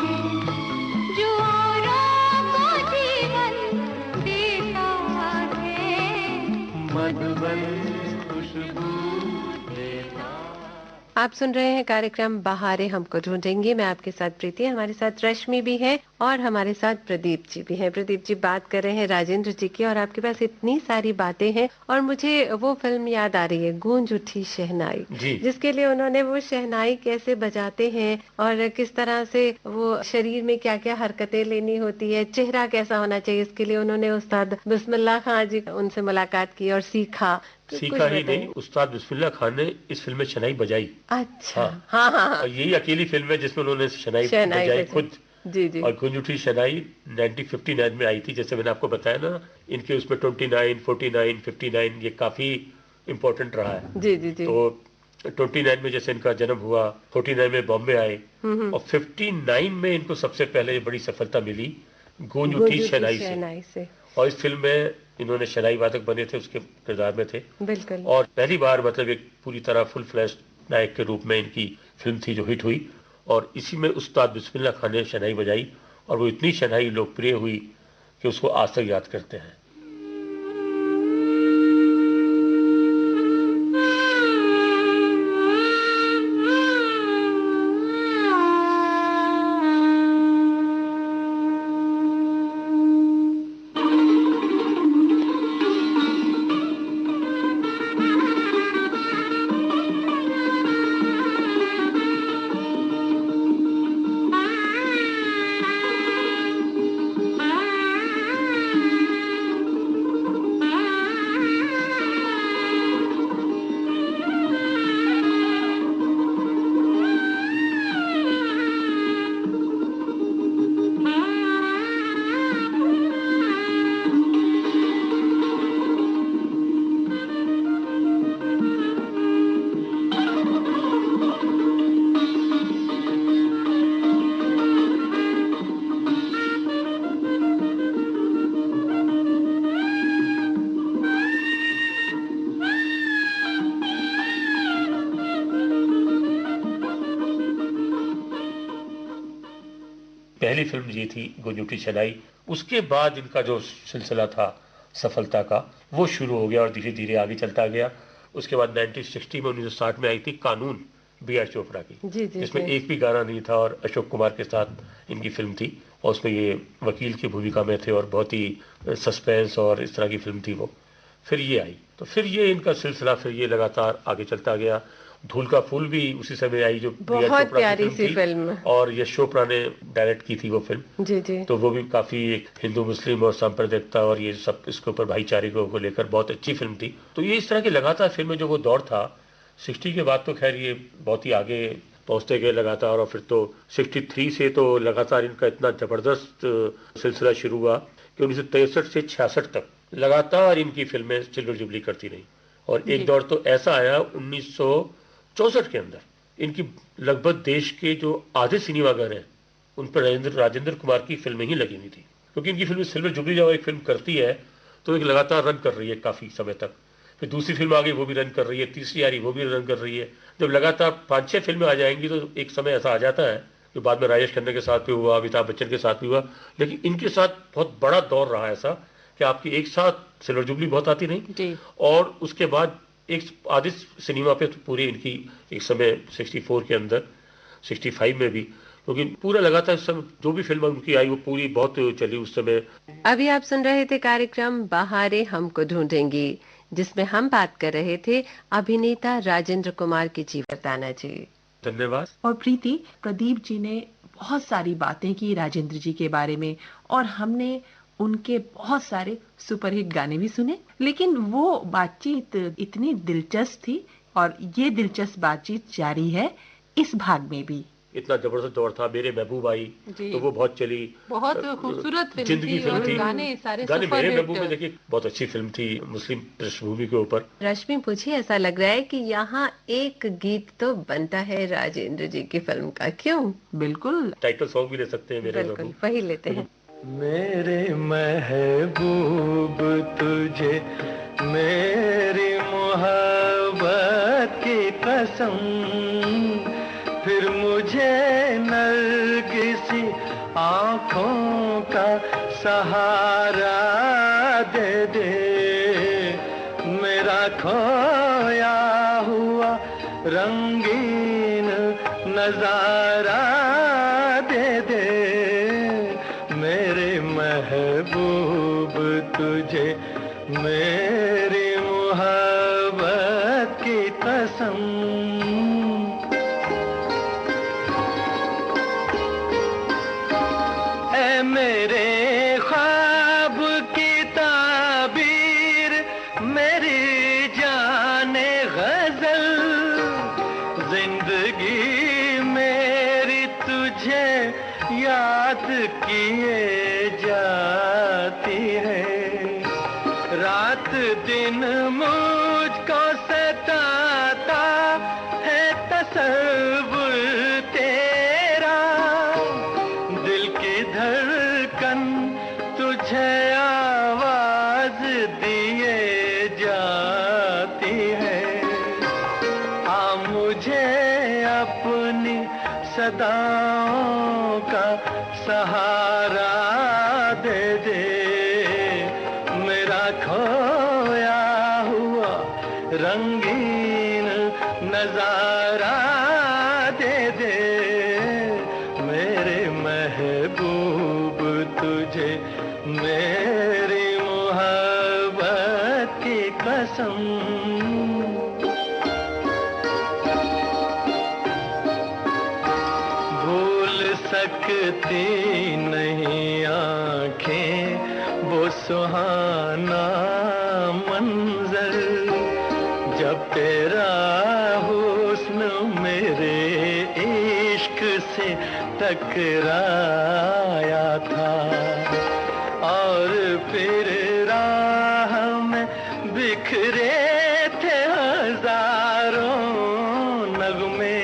जो औरों को जीवन देता है। मधुबन खुशबू देता। आप सुन रहे हैं कार्यक्रम बहारें हमको ढूंढेंगे। मैं आपके साथ प्रीति, हमारे साथ रश्मि भी है और हमारे साथ प्रदीप जी भी हैं। प्रदीप जी बात कर रहे हैं राजेंद्र जी की, और आपके पास इतनी सारी बातें हैं और मुझे वो फिल्म याद आ रही है, गूंज उठी शहनाई, जिसके लिए उन्होंने वो शहनाई कैसे बजाते हैं और किस तरह से वो शरीर में क्या क्या हरकतें लेनी होती है, चेहरा कैसा होना चाहिए, इसके लिए उन्होंने उस्ताद बिस्मिल्लाह खान जी उनसे मुलाकात की और सीखा ही नहीं, उस्ताद बिस्मिल्लाह खान ने इस फिल्म में शहनाई बजाई। अच्छा, हाँ हाँ हाँ। और यही अकेली फिल्म है जिसमें उन्होंने शहनाई बजाई खुद। जी जी। और गूंज उठी शहनाई 1959 में आई थी, जैसे मैंने आपको बताया ना, इनके उसमें 29, 49, 59 ये काफी इम्पोर्टेंट रहा है। जी जी जी। तो 29 में जैसे इनका जन्म हुआ, 49 में बॉम्बे आए और 59 में इनको सबसे पहले बड़ी सफलता मिली गूंज उठी शहनाई से। और इस फिल्म में इन्होंने शहनाई वादक बने थे, उसके किरदार में थे बिल्कुल। और पहली बार मतलब एक पूरी तरह फुल फ्लैश नायक के रूप में इनकी फिल्म थी जो हिट हुई। और इसी में उस्ताद बिस्मिल्लाह खान ने शहनाई बजाई और वो इतनी शहनाई लोकप्रिय हुई कि उसको आज तक याद करते हैं। पहली फिल्म ये थी गूंज उठी शहनाई। उसके बाद इनका जो सिलसिला था सफलता का वो शुरू हो गया और धीरे धीरे आगे चलता गया। उसके बाद 1960 में 1960 में आई थी कानून बी.आर. चोपड़ा की, जिसमें एक भी गाना नहीं था और अशोक कुमार के साथ इनकी फिल्म थी और उसमें ये वकील की भूमिका में थे और बहुत ही सस्पेंस और इस तरह की फिल्म थी वो। फिर ये आई तो फिर ये इनका सिलसिला फिर ये लगातार आगे चलता गया। धूल का फूल भी उसी समय आई जो बहुत प्यारी सी फिल्म और यश चोपड़ा ने डायरेक्ट की थी वो फिल्म। जी जी। तो वो भी काफी एक हिंदू मुस्लिम और सांप्रदायिकता और ये सब इसके ऊपर भाईचारे को लेकर बहुत अच्छी फिल्म थी। तो ये इस तरह की लगातार फिल्में जो वो दौर था 60 के बाद तो खैर ये बहुत ही आगे पहुंचते गए लगातार। और फिर तो 63 से तो लगातार इनका इतना जबरदस्त सिलसिला शुरू हुआ कि 1963 से 66 तक लगातार इनकी फिल्में सिल्वर जुबली करती रही। और एक दौर तो ऐसा आया 1964 के अंदर इनकी लगभग देश के जो आधे सिनेमाघर हैं उन पर राजेंद्र कुमार की फिल्में ही लगी हुई थी, क्योंकि इनकी फिल्म सिल्वर जुबली जब एक फिल्म करती है तो एक लगातार रन कर रही है काफी समय तक। फिर दूसरी फिल्म आ गई वो भी रन कर रही है, तीसरी आ रही वो भी रन कर रही है। जब लगातार 5-6 फिल्में आ जाएंगी तो एक समय ऐसा आ जाता है जो बाद में राजेश खन्ना के साथ भी हुआ, अमिताभ बच्चन के साथ भी हुआ, लेकिन इनके साथ बहुत बड़ा दौर रहा ऐसा कि आपकी एक साथ सिल्वर जुबली बहुत आती नहीं, और उसके बाद एक आधे सिनेमा पे तो पूरी इनकी एक समय 64 के अंदर 65 में भी, क्योंकि पूरा लगातार उस समय जो भी फिल्म उनकी आई वो पूरी बहुत चली उस समय। अभी आप सुन रहे थे कार्यक्रम बहारें हमको ढूंढेंगी, जिसमें हम बात कर रहे थे अभिनेता राजेंद्र कुमार की जीवनदाना जी। धन्यवाद। और प्रीति, प्रदीप जी ने बहुत सारी बातें की राजेंद्र जी के बारे में, और हमने उनके बहुत सारे सुपरहिट गाने भी सुने, लेकिन वो बातचीत इतनी दिलचस्प थी और ये दिलचस्प बातचीत जारी है इस भाग में भी। इतना जबरदस्त दौर था, मेरे महबूब आई तो वो बहुत चली, बहुत खूबसूरत जिंदगी फिल्म थी, गाने सारे गाने मेरे महबूब में देखिए बहुत अच्छी फिल्म थी मुस्लिम पृष्ठभूमि के ऊपर। रश्मि पूछिए, ऐसा लग रहा है कि यहाँ एक गीत तो बनता है राजेंद्र जी की फिल्म का, क्यों? बिल्कुल, टाइटल सॉन्ग भी ले सकते हैं मेरे बिल्कुल, वही लेते हैं। मेरे महबूब तुझे मेरी मोहब्बत की कसम, फिर मुझे नरगिसी आँखों का सहारा दे दे, मेरा खोया हुआ रंगीन नजारा दे दे, मेरे महबूब तुझे मेरी मोहब्बत की कसम। मेरे ख्वाब की ताबीर मेरी जाने गजल, जिंदगी मेरी तुझे याद किए जाती है, रात दिन मुझको सताता है तसव्वुर तेरा, दिल की धड़कन तुझे आवाज दिए जाती है, आ मुझे अपनी सदाओं का सहारा दे दे, मेरा खोया हुआ रंगीन नजारा दे दे, मेरे महबूब तुझे मेरी मोहब्बत की कसम। भूल सकती नहीं आंखें वो सुहाना मंजर, जब तेरा हुस्न मेरे इश्क से टकराया था, और फिर राह में बिखरे थे हजारों नगमे,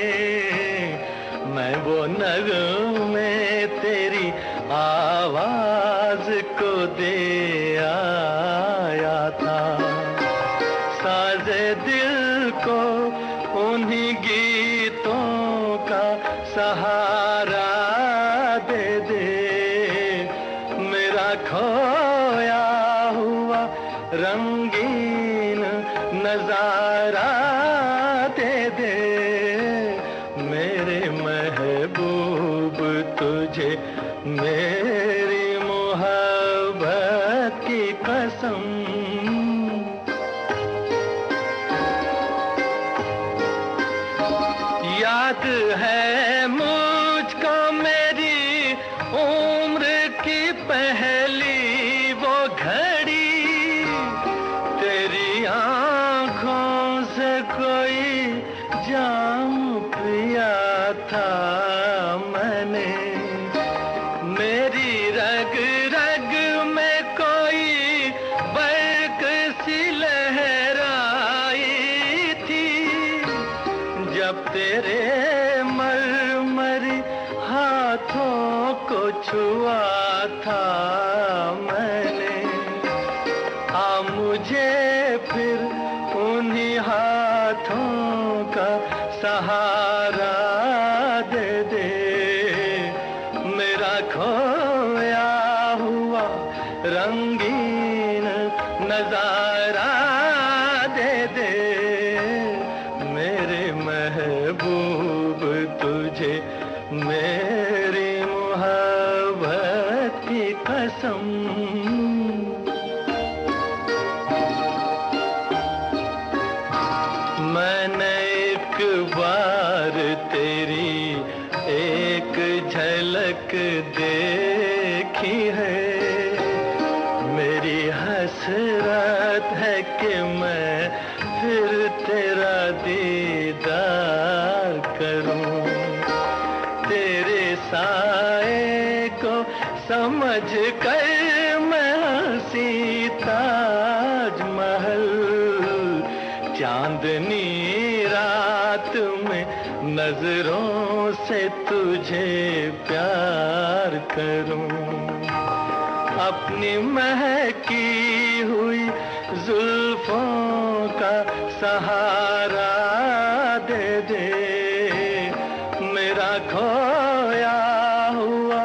मैं वो नगमे तेरी आवाज को दे आया था, साजे दिल को उन्हीं गीतों का सहारा दे दे, मेरा खोया हुआ रंगीन नजारा दे दे, मेरे महबूब तुझे मेरी मोहब्बत की कसम। याद है मुझको मेरी उम्र की पहली वो घड़ी, तेरी आंखों से कोई जाम पिया था मैंने, मेरी रग रग में कोई बर्क सी लहराई थी, जब तेरे मरमरी हाथों को छुआ था मैंने, आ मुझे फिर उन्हीं हाथों का सहारा दे दे, खोया हुआ रंगीन नजारा दे दे मेरे महबूब तुझे मेरी मोहब्बत की कसम। मैंने एक बार तेरी एक झलक देखी है, मेरी हसरत है कि मैं फिर तेरा दीदार करूं। तेरे साए को समझ कर मैं हंसी ताजमहल चांदनी रात में नजरों से तुझे प्यार करूं। अपनी महकी हुई जुल्फों का सहारा दे दे मेरा खोया हुआ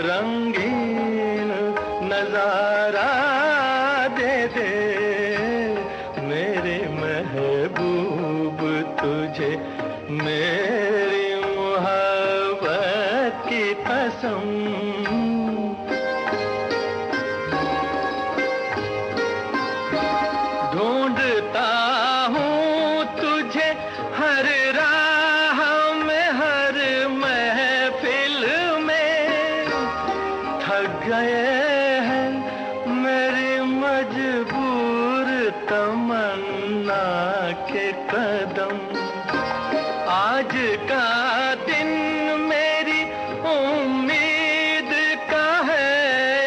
रंगीन नजारा दे दे मेरे महबूब तुझे मेरी मोहब्बत की कसम। ढूंढता हूँ तुझे हर राह में हर महफिल में, थक गए हैं मेरी मजबूर तमन्ना के कदम। आज का दिन मेरी उम्मीद का है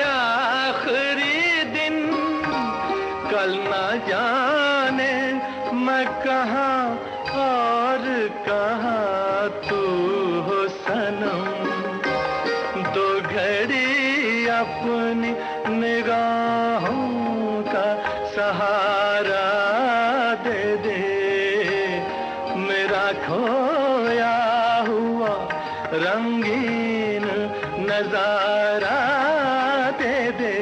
आखिरी दिन, कल ना जाने मैं कहाँ और कहाँ तू हो सनम। दो घड़ी अपनी निगाहों का सहारा दे दे मेरा खोया हुआ रंगीन नजारा दे दे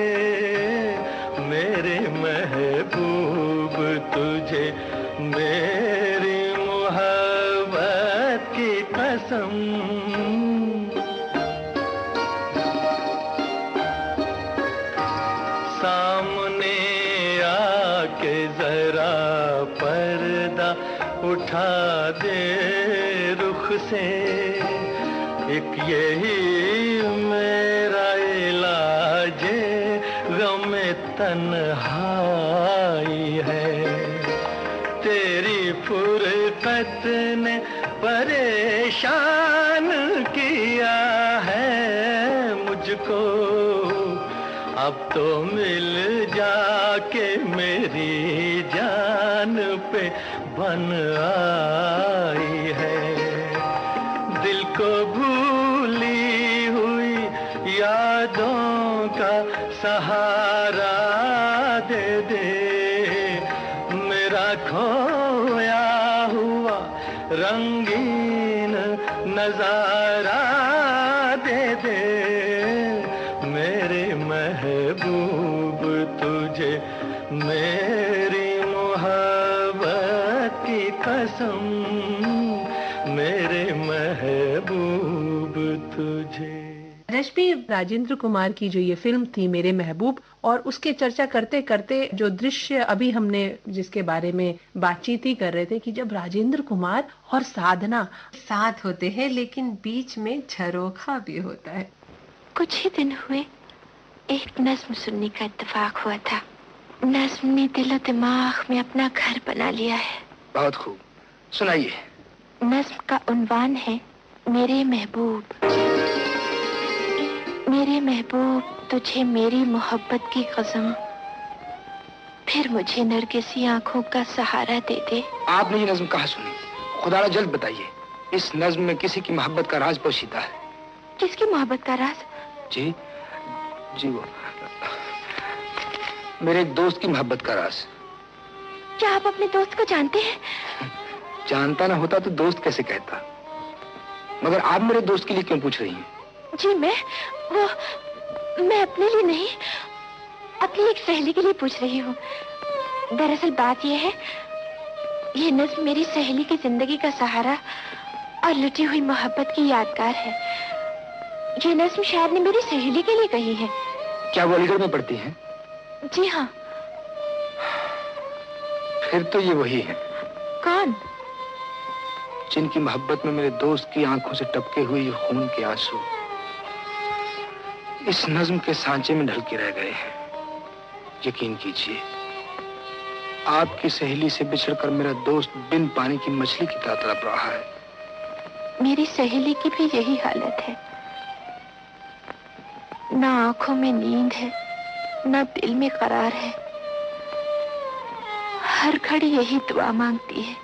मेरे महबूब तुझे मेरी मोहब्बत की कसम। सामने आके जरा पर्दा उठा दे रुख से, एक यही मेरा इलाज गम तन्हाई है। तेरी फुरकत ने परेशान किया है मुझको, अब तो मिल जाके मेरी जान पे बन आई है। दिल को भूली हुई यादों का सहारा दे दे मेरा खोया हुआ रंगीन नजारा दे दे मेरे महबूब तुझे मेरी मोहब्बत की कसम। मेरे महबूब तुझे। रश्मि, राजेंद्र कुमार की जो ये फिल्म थी मेरे महबूब, और उसके चर्चा करते करते जो दृश्य अभी हमने जिसके बारे में बातचीत ही कर रहे थे कि जब राजेंद्र कुमार और साधना साथ होते हैं लेकिन बीच में झरोखा भी होता है। कुछ ही दिन हुए एक नज्म सुनने का इत्तेफाक हुआ था। नज्म ने दिलो दिमाग में अपना घर बना लिया है। बहुत खूब, सुनाइए। नज्म का उन्वान है मेरे महबूब। मेरे महबूब तुझे मेरी मोहब्बत की कसम, फिर मुझे नरगिसी आंखों का सहारा दे दे। आपने ये नज्म कहाँ सुनी? खुदारा जल्द बताइए। इस नज्म में किसी की मोहब्बत का राज पोशीदा है। किसकी मोहब्बत का राज? जी जी, वो मेरे एक दोस्त की मोहब्बत का राज। क्या आप अपने दोस्त को जानते हैं? जानता ना होता तो दोस्त कैसे कहता। मगर आप मेरे दोस्त के लिए क्यों पूछ रही हैं? जी मैं अपने लिए नहीं, अपनी एक सहेली के लिए पूछ रही हूँ। दरअसल बात यह है, ये नज्म मेरी सहेली की जिंदगी का सहारा और लुटी हुई मोहब्बत की यादगार है। ये नज्म शायद ने मेरी सहेली के लिए कही है। क्या वो अलीगढ़ में पढ़ती हैं? जी हाँ। फिर तो ये वही है। कौन? जिनकी मोहब्बत में मेरे दोस्त की आंखों से टपके हुए ये खून के आंसू इस नज्म के सांचे में ढल के रह गए हैं। यकीन कीजिए, आपकी सहेली से बिछड़कर मेरा दोस्त बिन पानी की मछली की तरह तड़प रहा है। मेरी सहेली की भी यही हालत है। ना आंखों में नींद है, ना दिल में करार है। हर घड़ी यही दुआ मांगती है,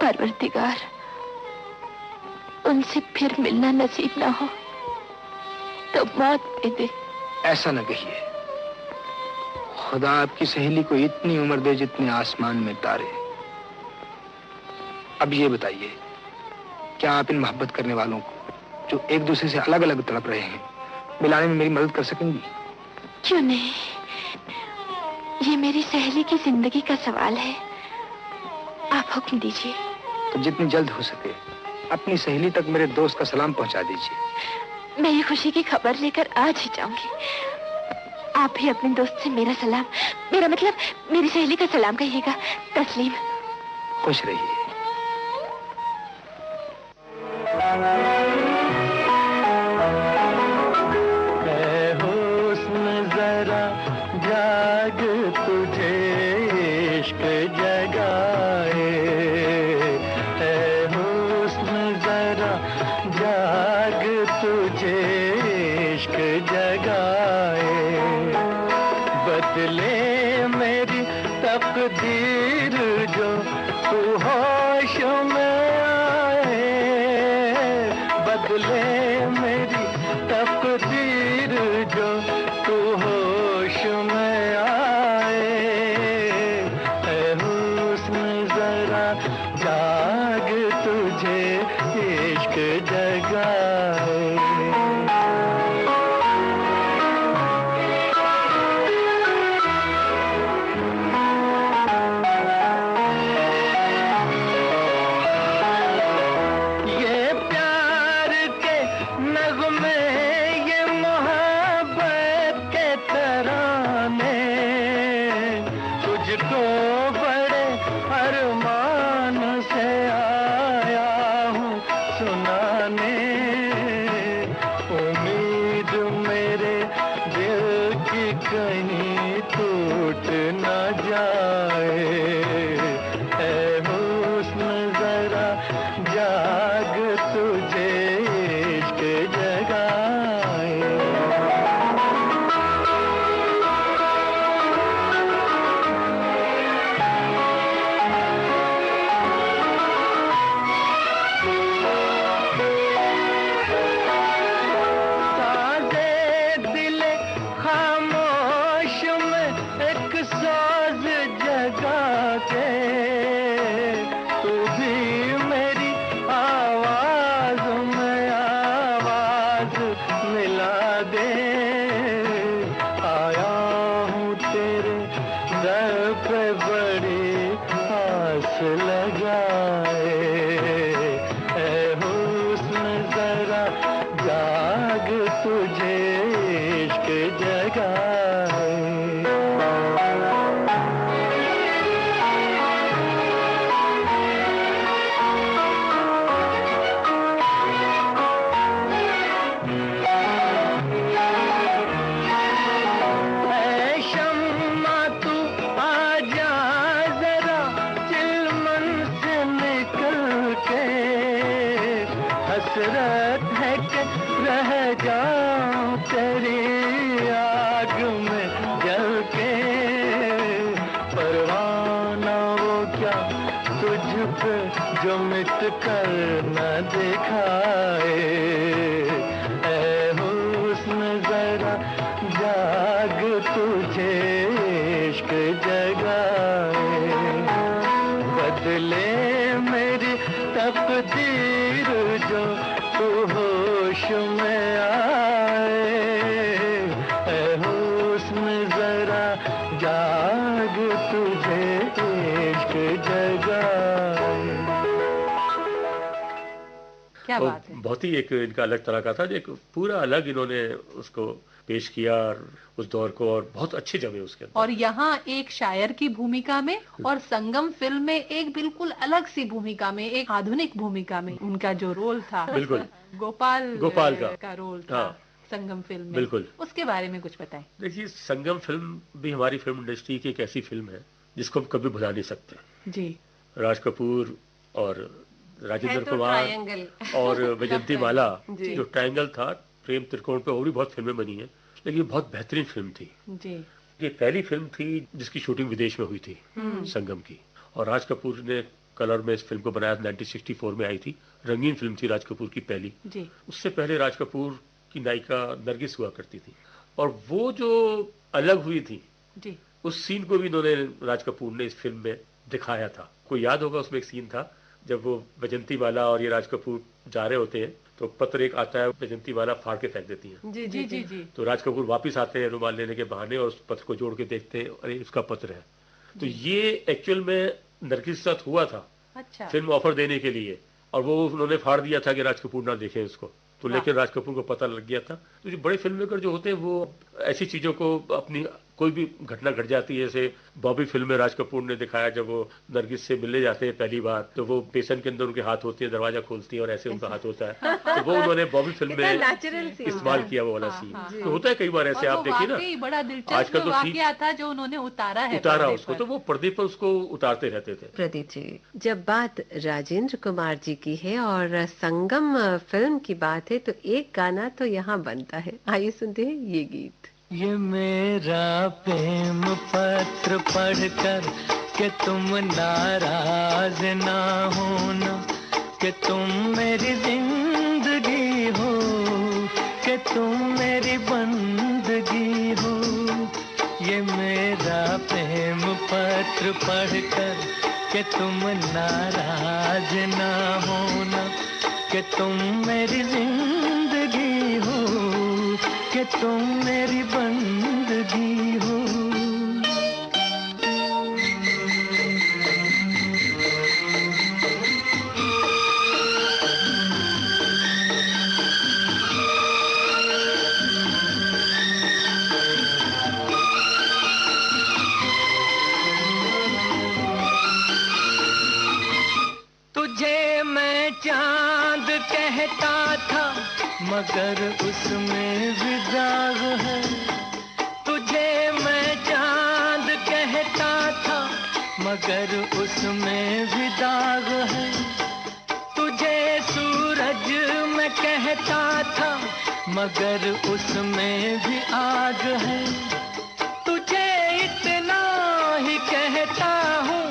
परवरदिगार उनसे फिर मिलना नसीब ना हो तो मौत दे दे। ऐसा न कहिए। खुदा आपकी सहेली को इतनी उम्र दे जितने आसमान में तारे। अब ये बताइए, क्या आप इन मोहब्बत करने वालों को जो एक दूसरे से अलग अलग तड़प रहे हैं मिलाने में मेरी मदद कर सकेंगी? क्यों नहीं, ये मेरी सहेली की जिंदगी का सवाल है। आप हुक्म दीजिए। तो जितनी जल्द हो सके अपनी सहेली तक मेरे दोस्त का सलाम पहुंचा दीजिए। मैं ये खुशी की खबर लेकर आज ही जाऊंगी। आप भी अपने दोस्त से मेरा सलाम, मेरा मतलब मेरी सहेली का सलाम कहिएगा। तस्लीम। खुश रहिए। बदले मेरी तकदीर जो तू हो में आए, ऐ हुस्न जरा जाग, तुझे इश्क जगाए। क्या बात है। बहुत ही एक इनका अलग तरह का था, एक पूरा अलग इन्होंने उसको पेश किया और उस दौर को, और बहुत अच्छे जमे उसके अंदर। और यहाँ एक शायर की भूमिका में और संगम फिल्म में एक बिल्कुल अलग सी भूमिका में, एक आधुनिक भूमिका में उनका जो रोल था, बिल्कुल गोपाल का रोल था। हाँ, संगम फिल्म में, बिल्कुल उसके बारे में कुछ बताएं। देखिए, संगम फिल्म भी हमारी फिल्म इंडस्ट्री की एक ऐसी फिल्म है जिसको हम कभी भुला नहीं सकते जी। राज कपूर और राजेंद्र तो कुमार और वैजंती माला, जो ट्रायंगल था, प्रेम त्रिकोण पे और भी बहुत फिल्में बनी हैं, लेकिन ये बहुत बेहतरीन फिल्म थी जी। ये पहली फिल्म थी जिसकी शूटिंग विदेश में हुई थी, संगम की। और राज कपूर ने कलर में इस फिल्म को बनाया, 1964 में आई थी, रंगीन फिल्म थी राज कपूर की पहली जी। उससे पहले राज कपूर की नायिका नरगिस हुआ करती थी, और वो जो अलग हुई थी जी, उस सीन को भी इन्होंने, राज कपूर ने इस फिल्म में दिखाया था। कोई याद होगा, उसमें एक सीन था जब वो वैजंती माला और ये राज कपूर जा रहे होते हैं, तो पत्र एक आता है, वैजंती माला फाड़ के फेंक देती है। जी जी जी जी। तो राज कपूर वापस आते हैं रुमाल लेने के बहाने, और उस पत्र को जोड़ के देखते हैं, अरे उसका पत्र है। तो ये एक्चुअल में नरगिस के साथ हुआ था। अच्छा। फिल्म ऑफर देने के लिए, और वो उन्होंने फाड़ दिया था कि राज कपूर ना देखें उसको, तो लेकिन राज कपूर को पता लग गया था। तो जो बड़े फिल्म मेकर जो होते हैं वो ऐसी चीजों को, अपनी कोई भी घटना घट जाती है, जैसे बॉबी फिल्म में राज कपूर ने दिखाया जब वो नरगिस से मिलने जाते हैं पहली बार, तो वो बेसन के अंदर उनके हाथ होते हैं, दरवाजा खोलती है और ऐसे उनका हाथ होता है, तो वो उन्होंने बॉबी फिल्म में इस्तेमाल किया वो वाला सीन। तो होता है कई बार ऐसे, आप देखिए ना, बड़ा दिलचस्प वाकया था जो उन्होंने उतारा उसको, तो वो पर्दे पर उसको उतारते रहते थे। प्रदीप जी, जब बात राजेंद्र कुमार जी की है और संगम फिल्म की बात है, तो एक गाना तो यहाँ बनता है, आइए सुनते हैं ये गीत। ये मेरा प्रेम पत्र पढ़कर कि तुम नाराज ना होना, कि तुम मेरी जिंदगी हो, कि तुम मेरी बंदगी हो। ये मेरा प्रेम पत्र पढ़कर कि तुम नाराज ना होना, कि तुम मेरी जिंदगी हो, कि तुम मेरी बंदगी हो। तुझे मैं चांद कहता था, मगर उसमें भी दाग है। तुझे मैं चांद कहता था, मगर उसमें भी दाग है। तुझे सूरज मैं कहता था, मगर उसमें भी आग है। तुझे इतना ही कहता हूँ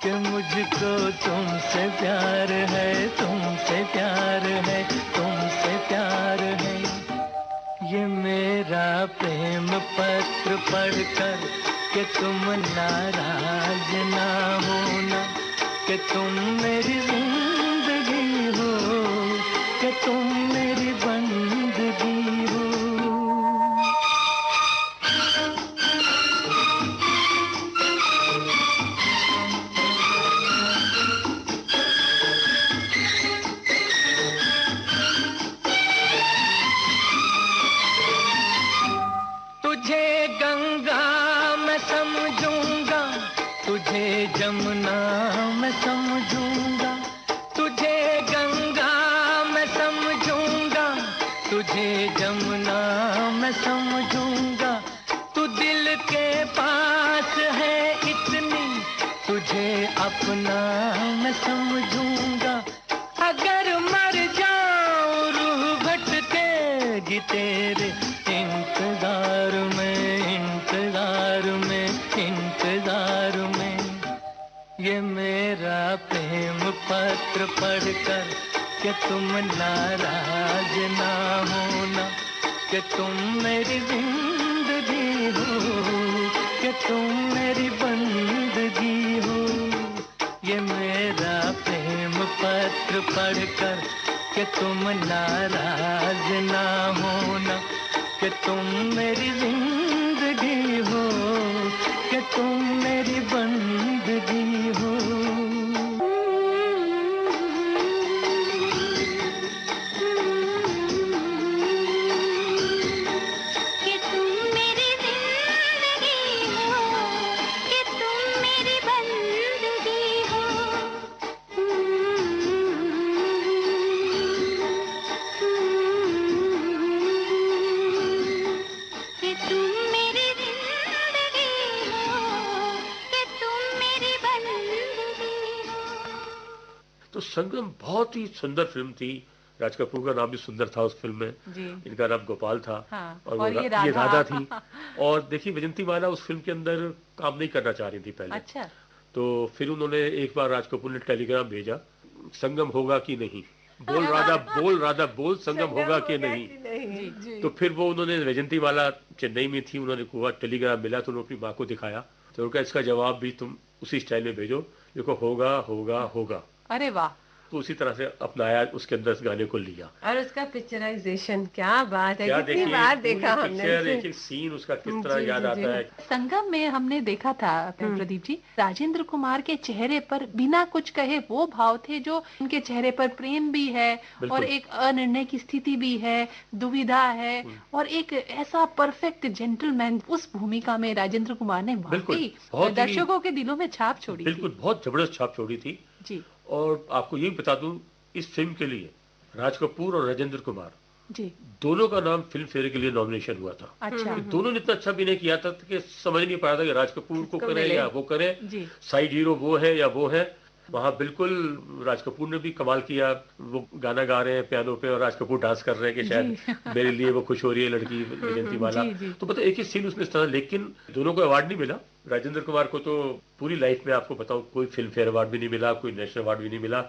कि मुझको तुमसे प्यार है, तुमसे प्यार है, तुमसे प्यार है। ये मेरा प्रेम पत्र पढ़कर कि तुम नाराज ना होना, कि तुम मेरी जिंदगी हो, कि तुम मेरी बंदगी हो। तुझे गंगा मैं समझूंगा, तुझे जमुना मैं समझूंगा। तुझे गंगा मैं समझूंगा, तुझे जमुना मैं समझूंगा। तू दिल के पास है इतनी, तुझे अपना मैं समझूंगा। अगर मर जाऊं रूह भटकेगी तेरे इंतजार में, इंतजार में, इंतजार में। ये मेरा प्रेम पत्र पढ़कर कि तुम नाराज ना होना, कि तुम मेरी जिंदगी हो, कि तुम मेरी बंदगी हो। ये मेरा प्रेम पत्र पढ़कर कि तुम नाराज ना होना, कि तुम मेरी जिंदगी हो, कि तुम मेरी बंदगी हो। तो संगम बहुत ही सुंदर फिल्म थी। राज कपूर का नाम भी सुंदर था उस फिल्म में जी। इनका नाम गोपाल था। हाँ, और ये राधा थी। और देखिए विजंतीमाला उस फिल्म के अंदर काम नहीं करना चाह रही थी पहले। अच्छा। तो फिर उन्होंने एक बार राज कपूर ने टेलीग्राम भेजा, संगम होगा कि नहीं, बोल राधा बोल संगम होगा कि नहीं। तो फिर वो उन्होंने विजंतीमाला चेन्नई में थी, उन्होंने कहा टेलीग्राम मिला तो उन्होंने अपनी माँ को दिखाया, तो उनका इसका जवाब भी तुम उसी स्टाइल में भेजो, देखो होगा होगा होगा। अरे वाह। तो उसी तरह से अपनाया, उसके अंदर इस गाने को लिया। और उसका पिक्चराइजेशन क्या बात है, कितनी बार देखा हमने। एक एक सीन उसका किस तरह याद आता है। संगम में हमने देखा था प्रदीप जी, राजेंद्र कुमार के चेहरे पर बिना कुछ कहे वो भाव थे जो उनके चेहरे पर प्रेम भी है और एक अनिर्णय की स्थिति भी है, दुविधा है और एक ऐसा परफेक्ट जेंटलमैन। उस भूमिका में राजेंद्र कुमार ने वाकई दर्शकों के दिलों में छाप छोड़ी। बिल्कुल, बहुत जबरदस्त छाप छोड़ी थी जी। और आपको ये भी बता दूं, इस फिल्म के लिए राज कपूर और राजेंद्र कुमार जी दोनों का नाम फिल्म फेयर के लिए नॉमिनेशन हुआ था। अच्छा। दोनों ने इतना अच्छा भी नहीं किया था कि समझ नहीं पा रहा था कि राज कपूर को करे या वो करे, साइड हीरो वो है या वो है। वहां बिल्कुल राज कपूर ने भी कमाल किया, वो गाना गा रहे हैं पियानो पे और राज कपूर डांस कर रहे हैं कि शायद मेरे लिए वो खुश हो रही है लड़की विजंतीमाला। तो पता एक ही सीन उसमें इस तरह, लेकिन दोनों को अवार्ड नहीं मिला। राजेंद्र कुमार को तो पूरी लाइफ में आपको बताऊं कोई फिल्म फेयर अवार्ड भी नहीं मिला, कोई नेशनल अवार्ड भी नहीं मिला,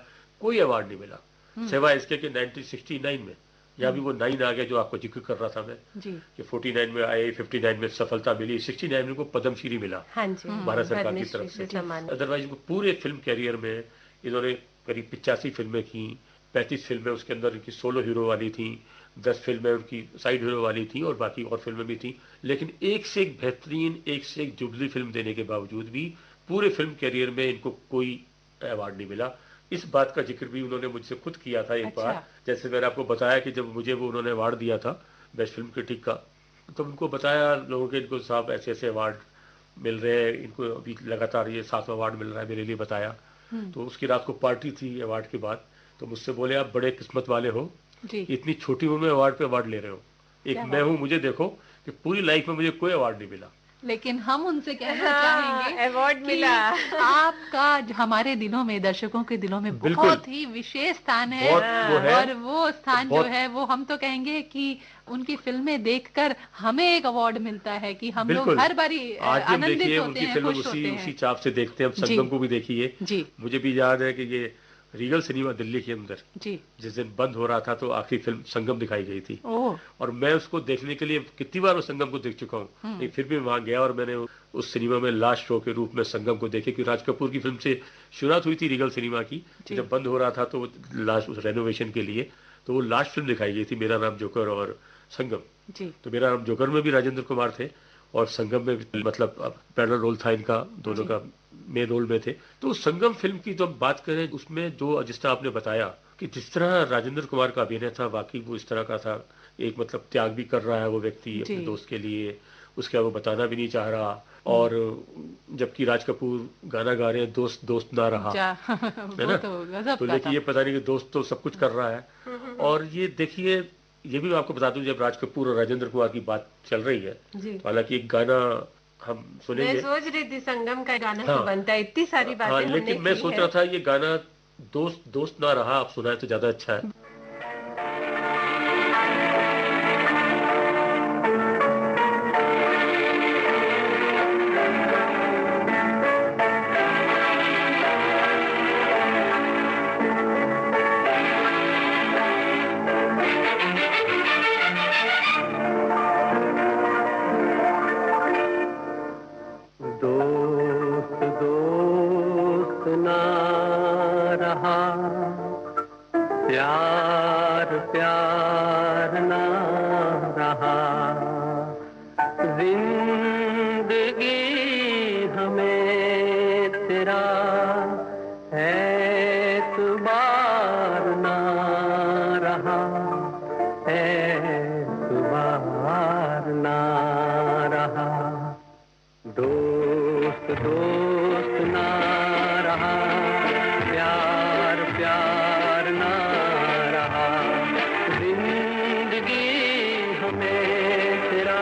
कोई अवार्ड नहीं मिला, सिवाय इसके कि 1969 में, या भी वो 9 आ गया जो आपको जिक्र कर रहा था मैं कि 49 में आए, 59 में सफलता मिली, 69 में को पद्मश्री मिला भारत सरकार की तरफ से। अदरवाइज इनको पूरे फिल्म कैरियर में इन्होंने करीब 85 फिल्में की, 35 फिल्में उसके अंदर इनकी सोलो हीरो वाली थी, 10 फिल्में उनकी साइड हीरो वाली थी और बाकी और फिल्में भी थी। लेकिन एक से एक बेहतरीन, एक से एक जुबली फिल्म देने के बावजूद भी पूरे फिल्म कैरियर में इनको कोई अवार्ड नहीं मिला। इस बात का जिक्र भी उन्होंने मुझसे खुद किया था एक बार। जैसे मैंने आपको बताया कि जब मुझे वो उन्होंने अवार्ड दिया था बेस्ट फिल्म क्रिटिक का, तो उनको बताया लोगों के, इनको साहब ऐसे ऐसे अवार्ड मिल रहे हैं, इनको अभी लगातार ये 7वां अवार्ड मिल रहा है, मेरे लिए बताया। तो उसकी रात को पार्टी थी अवार्ड के बाद, तो मुझसे बोले आप बड़े किस्मत वाले हो, इतनी छोटी उम्र में अवार्ड पे अवार्ड ले रहे हो। एक मैं हूँ, मुझे देखो कि पूरी लाइफ में मुझे कोई अवार्ड नहीं मिला, लेकिन हम उनसे कहना चाहेंगे अवार्ड मिला। आपका हमारे दिलों में, दर्शकों के दिलों में बहुत ही विशेष स्थान है, और वो स्थान जो है वो हम तो कहेंगे कि उनकी फिल्में देखकर हमें एक अवार्ड मिलता है कि हम लोग हर बारी आनंदित होते हैं, खुश होते हैं। उसी चाप से देखते हैं। अब संगम को भी देखिए, मुझे भी याद है कि ये रीगल सिनेमा दिल्ली के अंदर जिस दिन बंद हो रहा था तो आखिरी फिल्म संगम दिखाई गई थी, और मैं उसको देखने के लिए कितनी बार उस संगम को देख चुका हूँ, लेकिन फिर भी वहां गया और मैंने उस सिनेमा में लास्ट शो के रूप में संगम को देखे। क्योंकि राज कपूर की फिल्म से शुरुआत हुई थी रीगल सिनेमा की, जब बंद हो रहा था तो लास्ट उस रेनोवेशन के लिए तो वो लास्ट फिल्म दिखाई गई थी, मेरा नाम जोकर और संगम। तो मेरा नाम जोकर में भी राजेंद्र कुमार थे और संगम में मतलब पैरल रोल था इनका, दोनों का मेन रोल में थे। तो संगम फिल्म की जब बात करें, उसमें जो जिस तरह आपने बताया कि जिस तरह राजेंद्र कुमार का अभिनय था, वाकई वो इस तरह का था, एक मतलब त्याग भी कर रहा है वो व्यक्ति अपने दोस्त के लिए, उसके वो बताना भी नहीं चाह रहा, और जबकि राज कपूर गाना गा रहे हैं दोस्त दोस्त ना रहा, है ना। तो लेकिन ये पता नहीं कि दोस्त तो सब कुछ कर रहा है। और ये देखिए, ये भी मैं आपको बता दूं, जब राज कपूर और राजेंद्र कुमार की बात चल रही है, हालांकि एक गाना हम सुनेंगे। मैं सोच रही थी संगम का गाना तो बनता है, इतनी सारी बातें लेकिन मैं सोच रहा था ये गाना दोस्त दोस्त ना रहा आप सुनाए तो ज्यादा अच्छा है। प्यार एतबार ना रहा, दोस्त दोस्त ना रहा, प्यार प्यार ना रहा, जिंदगी हमें तेरा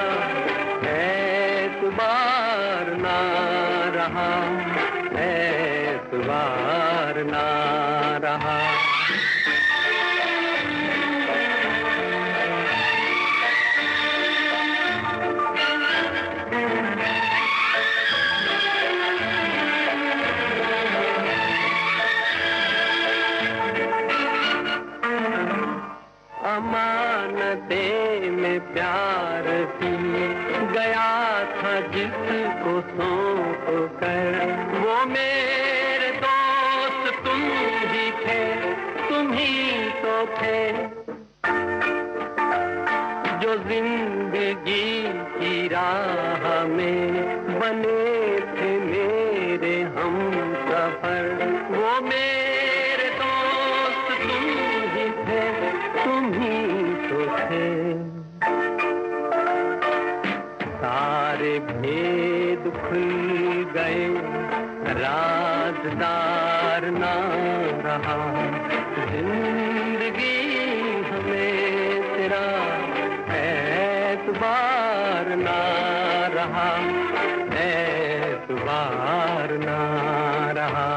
एतबार ना रहा, एतबार ना रहा। अमानते में प्यार की गया था जिसको सौंप कर, वो मेरे दोस्त तुम ही थे, तुम ही तो थे जो जिंदगी की राह में बने थे मेरे हम सफर, वो मेरे दोस्त तुम ही थे, तुम ही तो थे। सारे भेद खुल गए, राजदार ना रहा, जिंदगी हमें तेरा एतबार ना रहा, एतबार ना रहा।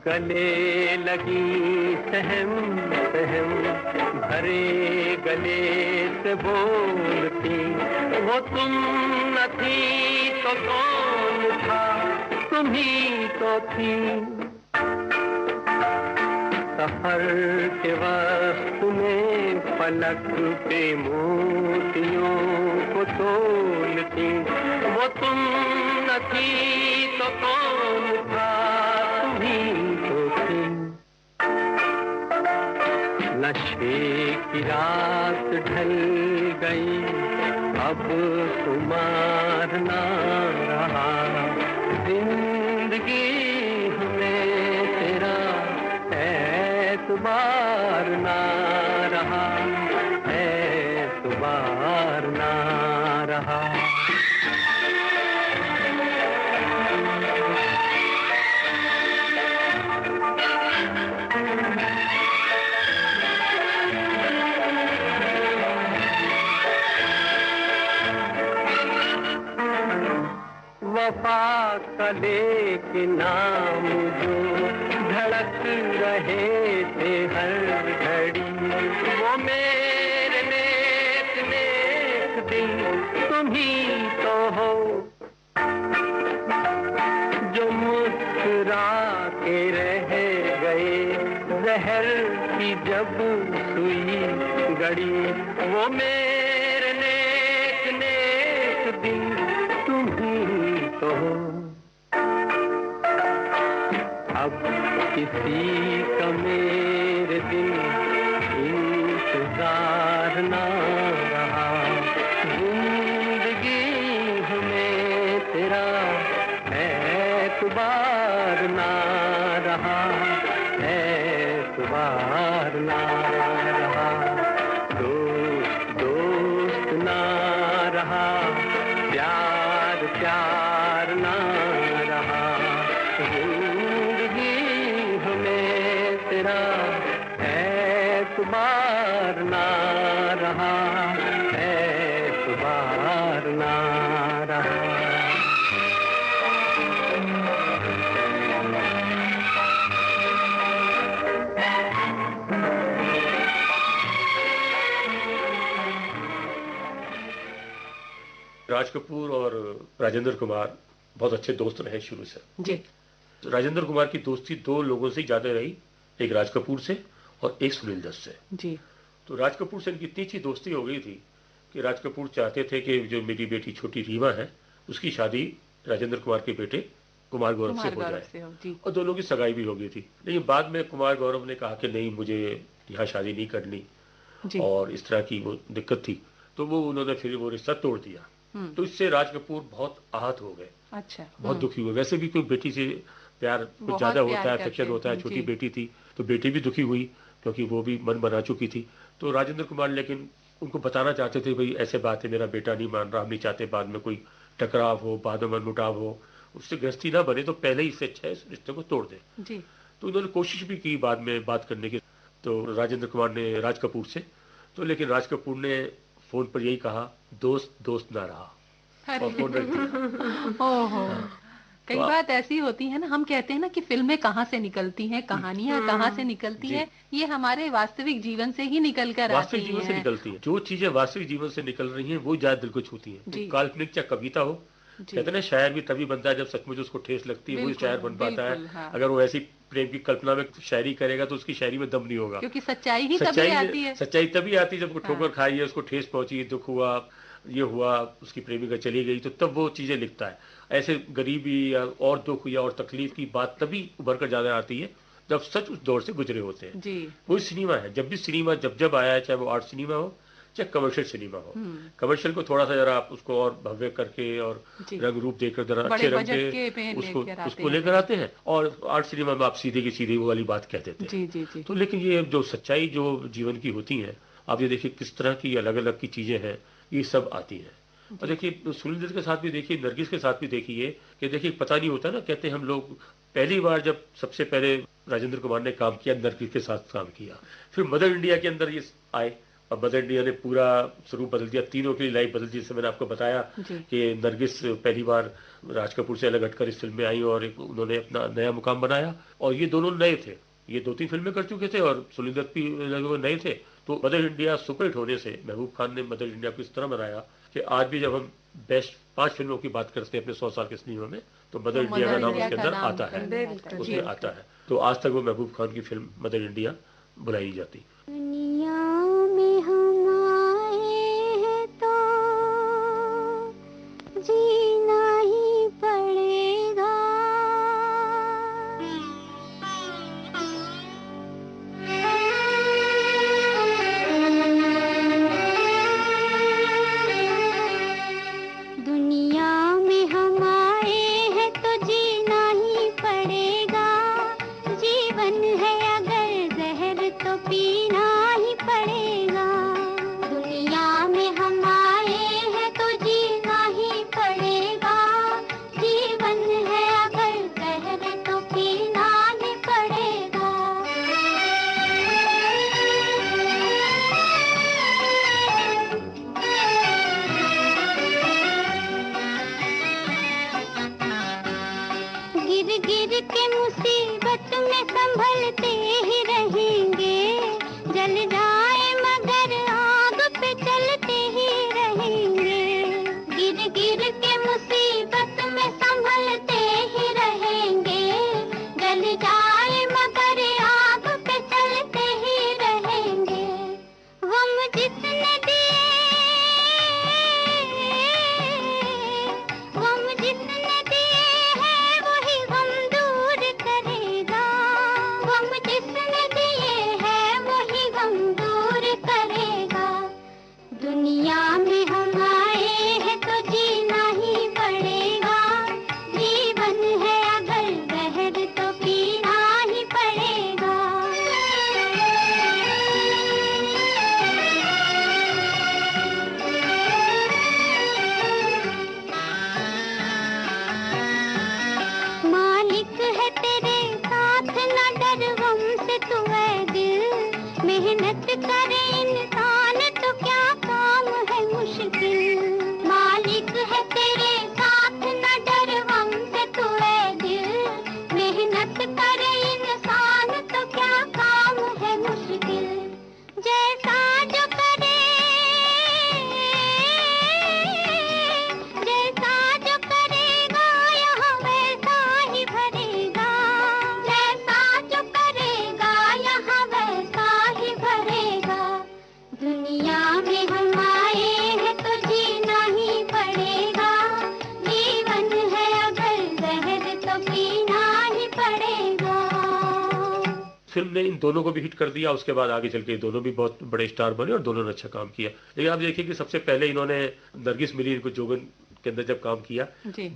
गले लगी सहम सहम भरे गले से बोलती, वो तुम न थी तो कौन था, तुम ही तो थी। सफर के वक्त में पलक पे मोतियों को तोलती, वो तुम न थी तो कौन था, तुम ही तो थी। नशे की रात ढल गई, अब खुमार ना रहा, जिंदगी हमें तेरा एतबार ना रहा, एतबार ना रहा। वफा कले के नाम जो धड़क रहे थे हर घड़ी, वो मेरे नेक नेक दिल तुम ही तो हो, जो मुस्कुरा के रह गए जहर की जब सुई गड़ी, वो मेरे नेक नेक दिल तुम ही तो हो। अब किसी का मेरे दिल इंतजार ना रहा, जिंदगी हमें तेरा एतबार ना रहा, एतबार ना रहा, दोस्त दोस्त ना रहा, प्यार प्यार ना रहा, जिंदगी हमें तेरा एतबार ना रहा, एतबार ना रहा। राज कपूर और राजेंद्र कुमार बहुत अच्छे दोस्त रहे शुरू से जी। राजेंद्र कुमार की दोस्ती दो लोगों से ज्यादा रही, एक राज कपूर से और एक सुनील दत्त से जी। तो राज कपूर से इनकी इतनी अच्छी दोस्ती हो गई थी कि राज कपूर चाहते थे कि जो मेरी बेटी छोटी रीमा है उसकी शादी राजेंद्र कुमार के बेटे कुमार गौरव से कुमार हो गौरव जाए। से हो जी। और दोनों की सगाई भी हो गई थी, लेकिन बाद में कुमार गौरव ने कहा कि नहीं, मुझे यहाँ शादी नहीं करनी, जी। और इस तरह की वो दिक्कत थी, तो वो उन्होंने फिर वो रिश्ता तोड़ दिया। तो इससे राज कपूर बहुत आहत हो गए, अच्छा। बहुत दुखी हुए। वैसे भी कोई बेटी से प्यार कुछ बहुत ज्यादा प्यार होता है, करते अफेक्शन होता है। हैं, छोटी जी। बेटी थी तो बेटी भी दुखी हुई, क्योंकि वो भी मन बना चुकी थी। तो राजेंद्र कुमार लेकिन उनको बताना चाहते थे, भाई ऐसे बात है, मेरा बेटा नहीं मान रहा, हम नहीं चाहते बाद में कोई टकराव हो, बाद में मनमुटाव हो, उससे गृहस्थी ना बने, तो पहले ही इससे अच्छा है इस रिश्ते को तोड़ दे। जी। तो उन्होंने कोशिश भी की बाद में बात करने की, तो राजेंद्र कुमार ने राज कपूर से, तो लेकिन राज कपूर ने फोन पर यही कहा, दोस्त दोस्त ना रहा, और फोन रख दिया। ओहो। कई तो बात ऐसी होती है ना, हम कहते हैं ना कि फिल्में कहाँ से निकलती हैं, कहानियां कहाँ से निकलती जी। हैं, ये हमारे वास्तविक जीवन से ही निकल कर आती वास्तविक जीवन से हैं। निकलती है। जो चीजें वास्तविक जीवन से निकल रही हैं वो ज्यादा दिल को छूती हैं। जी। तो काल्पनिक चाहे कविता हो, कहते हैं ना, शायर भी तभी बनता है जब सचमुच उसको ठेस लगती है, वो बिल्कुल, शायर बन पाता बिल्कुल, है। हाँ। अगर वो ऐसी प्रेम की कल्पना में शायरी करेगा तो उसकी शायरी में दम नहीं होगा, क्योंकि सच्चाई ही तभी आती है। सच्चाई तभी आती है जब वो ठोकर हाँ। खाई है, उसको ठेस पहुंची, दुख हुआ, ये हुआ, उसकी प्रेमिका चली गई, तो तब वो चीजें लिखता है। ऐसे गरीबी या और दुख या और तकलीफ की बात तभी उभर कर ज्यादा आती है जब सच उस दौर से गुजरे होते हैं। जी। वही सिनेमा है, जब भी सिनेमा जब आया है, चाहे वो आर्ट सिनेमा हो चाहे कमर्शियल सिनेमा हो, कमर्शियल को थोड़ा सा जरा आप उसको और भव्य करके और जी। रंग रूप देकर जरा बड़े अच्छे रंग बजट के पे उसको लेकर आते हैं, और आर्ट सिनेमा में आप सीधे की सीधे वो वाली बात कह देते हैं। जी जी जी। तो लेकिन ये जो सच्चाई जो जीवन की होती है, आप ये देखिए किस तरह की अलग अलग की चीजें हैं, ये सब आती हैं। और देखिए सुनील के साथ भी देखिए, नरगिस के साथ भी देखिए, कि देखिए पता नहीं होता ना, कहते हैं हम लोग पहली बार जब सबसे पहले राजेंद्र कुमार ने काम किया, नरगिस के साथ काम किया, फिर मदर इंडिया के अंदर ये आए, और मदर इंडिया ने पूरा स्वरूप बदल दिया, तीनों की लाइफ बदल दी। जैसे मैंने आपको बताया कि नरगिस पहली बार राज कपूर से अलग हटकर इस फिल्म में आई और उन्होंने अपना नया मुकाम बनाया, और ये दोनों नए थे, ये 2-3 फिल्में कर चुके थे, और सुनील दत्त भी लगभग नए थे। तो मदर इंडिया सुपरहिट होने से महबूब खान ने मदर इंडिया को इस तरह बनाया कि आज भी जब हम बेस्ट 5 फिल्मों की बात करते हैं अपने 100 साल के सिनेमा में, तो मदर इंडिया का नाम उसके अंदर आता है, उसमें आता है। तो आज तक वो महबूब खान की फिल्म मदर इंडिया बुलाई जाती। दुनिया में हम आए हैं तो जीना ही पड़ेगा, दुनिया में हम आए हैं तो जीना ही पड़ेगा, जीवन है अगर जहर तो पीना ही पड़ेगा। दुनिया में हम आए हैं तो जीना ही पड़ेगा, जीवन है अगर जहर तो पीना ही पड़ेगा। गिर गिर के मुसीबत में संभलते ही रहेंगे, जल जाए मगर आग पे चलते ही रहेंगे। गिर गिर के मुसीबत में संभलते ही रहेंगे, जल जाए मगर आग पे चलते ही रहेंगे। गम जिसने दिए, गम जिसने दिए है वही गम दूर करेगा, गम जिसने दिए है वही गम दूर करेगा। दुनिया में हम आए हैं तो जीना ही पड़ेगा, जीवन है अगर जहर तो पीना ही पड़ेगा। मालिक है तेरे साथ न डर गम से तू है दिल, मेहनत करे इंसान तो क्या काम है मुश्किल। मालिक है तेरे साथ न डर गम से तू है दिल, मेहनत करे इंसान तो क्या काम है मुश्किल। जैसा जो करे, जैसा जो करेगा यहाँ वैसा ही भरेगा, जैसा जो करेगा यहाँ वैसा ही भरेगा। दुनिया में हम आए हैं तो जीना ही पड़ेगा, जीवन है अगर जहर तो फिल्म ने इन दोनों को भी हिट कर दिया। उसके बाद आगे चल के ये दोनों भी बहुत बड़े स्टार बने और दोनों ने अच्छा काम किया। लेकिन आप देखिए कि सबसे पहले इन्होंने नरगिस मिली इनको जोगन के अंदर जब काम किया,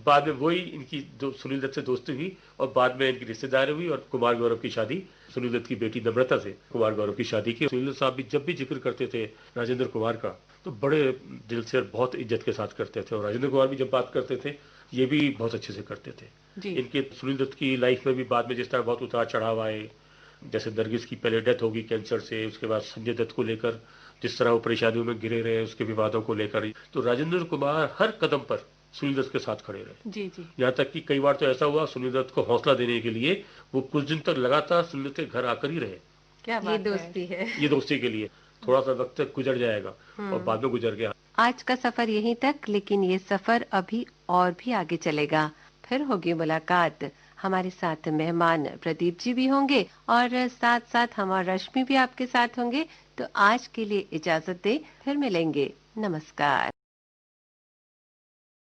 बाद में वही इनकी सुनील दत्त से दोस्ती हुई और बाद में इनकी रिश्तेदारी हुई और कुमार गौरव की शादी सुनील दत्त की बेटी नम्रता से कुमार गौरव की शादी की। सुनील दत्त साहब भी जब भी जिक्र करते थे राजेंद्र कुमार का तो बड़े दिल से बहुत इज्जत के साथ करते थे और राजेंद्र कुमार भी जब बात करते थे ये भी बहुत अच्छे से करते थे। इनके सुनील दत्त की लाइफ में भी बाद में जिस तरह बहुत उतार चढ़ाव आए, जैसे नरगिस की पहले डेथ होगी कैंसर से, उसके बाद संजय दत्त को लेकर जिस तरह वो परेशानियों में घिरे रहे, उसके विवादों को लेकर, तो राजेंद्र कुमार हर कदम पर सुनील दत्त के साथ खड़े रहे। यहाँ तक कि कई बार तो ऐसा हुआ सुनील दत्त को हौसला देने के लिए वो कुछ दिन तक लगातार सुनील दत्त के घर आकर ही रहे। क्या बात ये दोस्ती है। ये दोस्ती के लिए थोड़ा सा वक्त गुजर जाएगा और बाद में गुजर गया। आज का सफर यहीं तक, लेकिन ये सफर अभी और भी आगे चलेगा। फिर होगी मुलाकात। हमारे साथ मेहमान प्रदीप जी भी होंगे और साथ साथ हमारा रश्मि भी आपके साथ होंगे। तो आज के लिए इजाजत दे, फिर मिलेंगे। नमस्कार।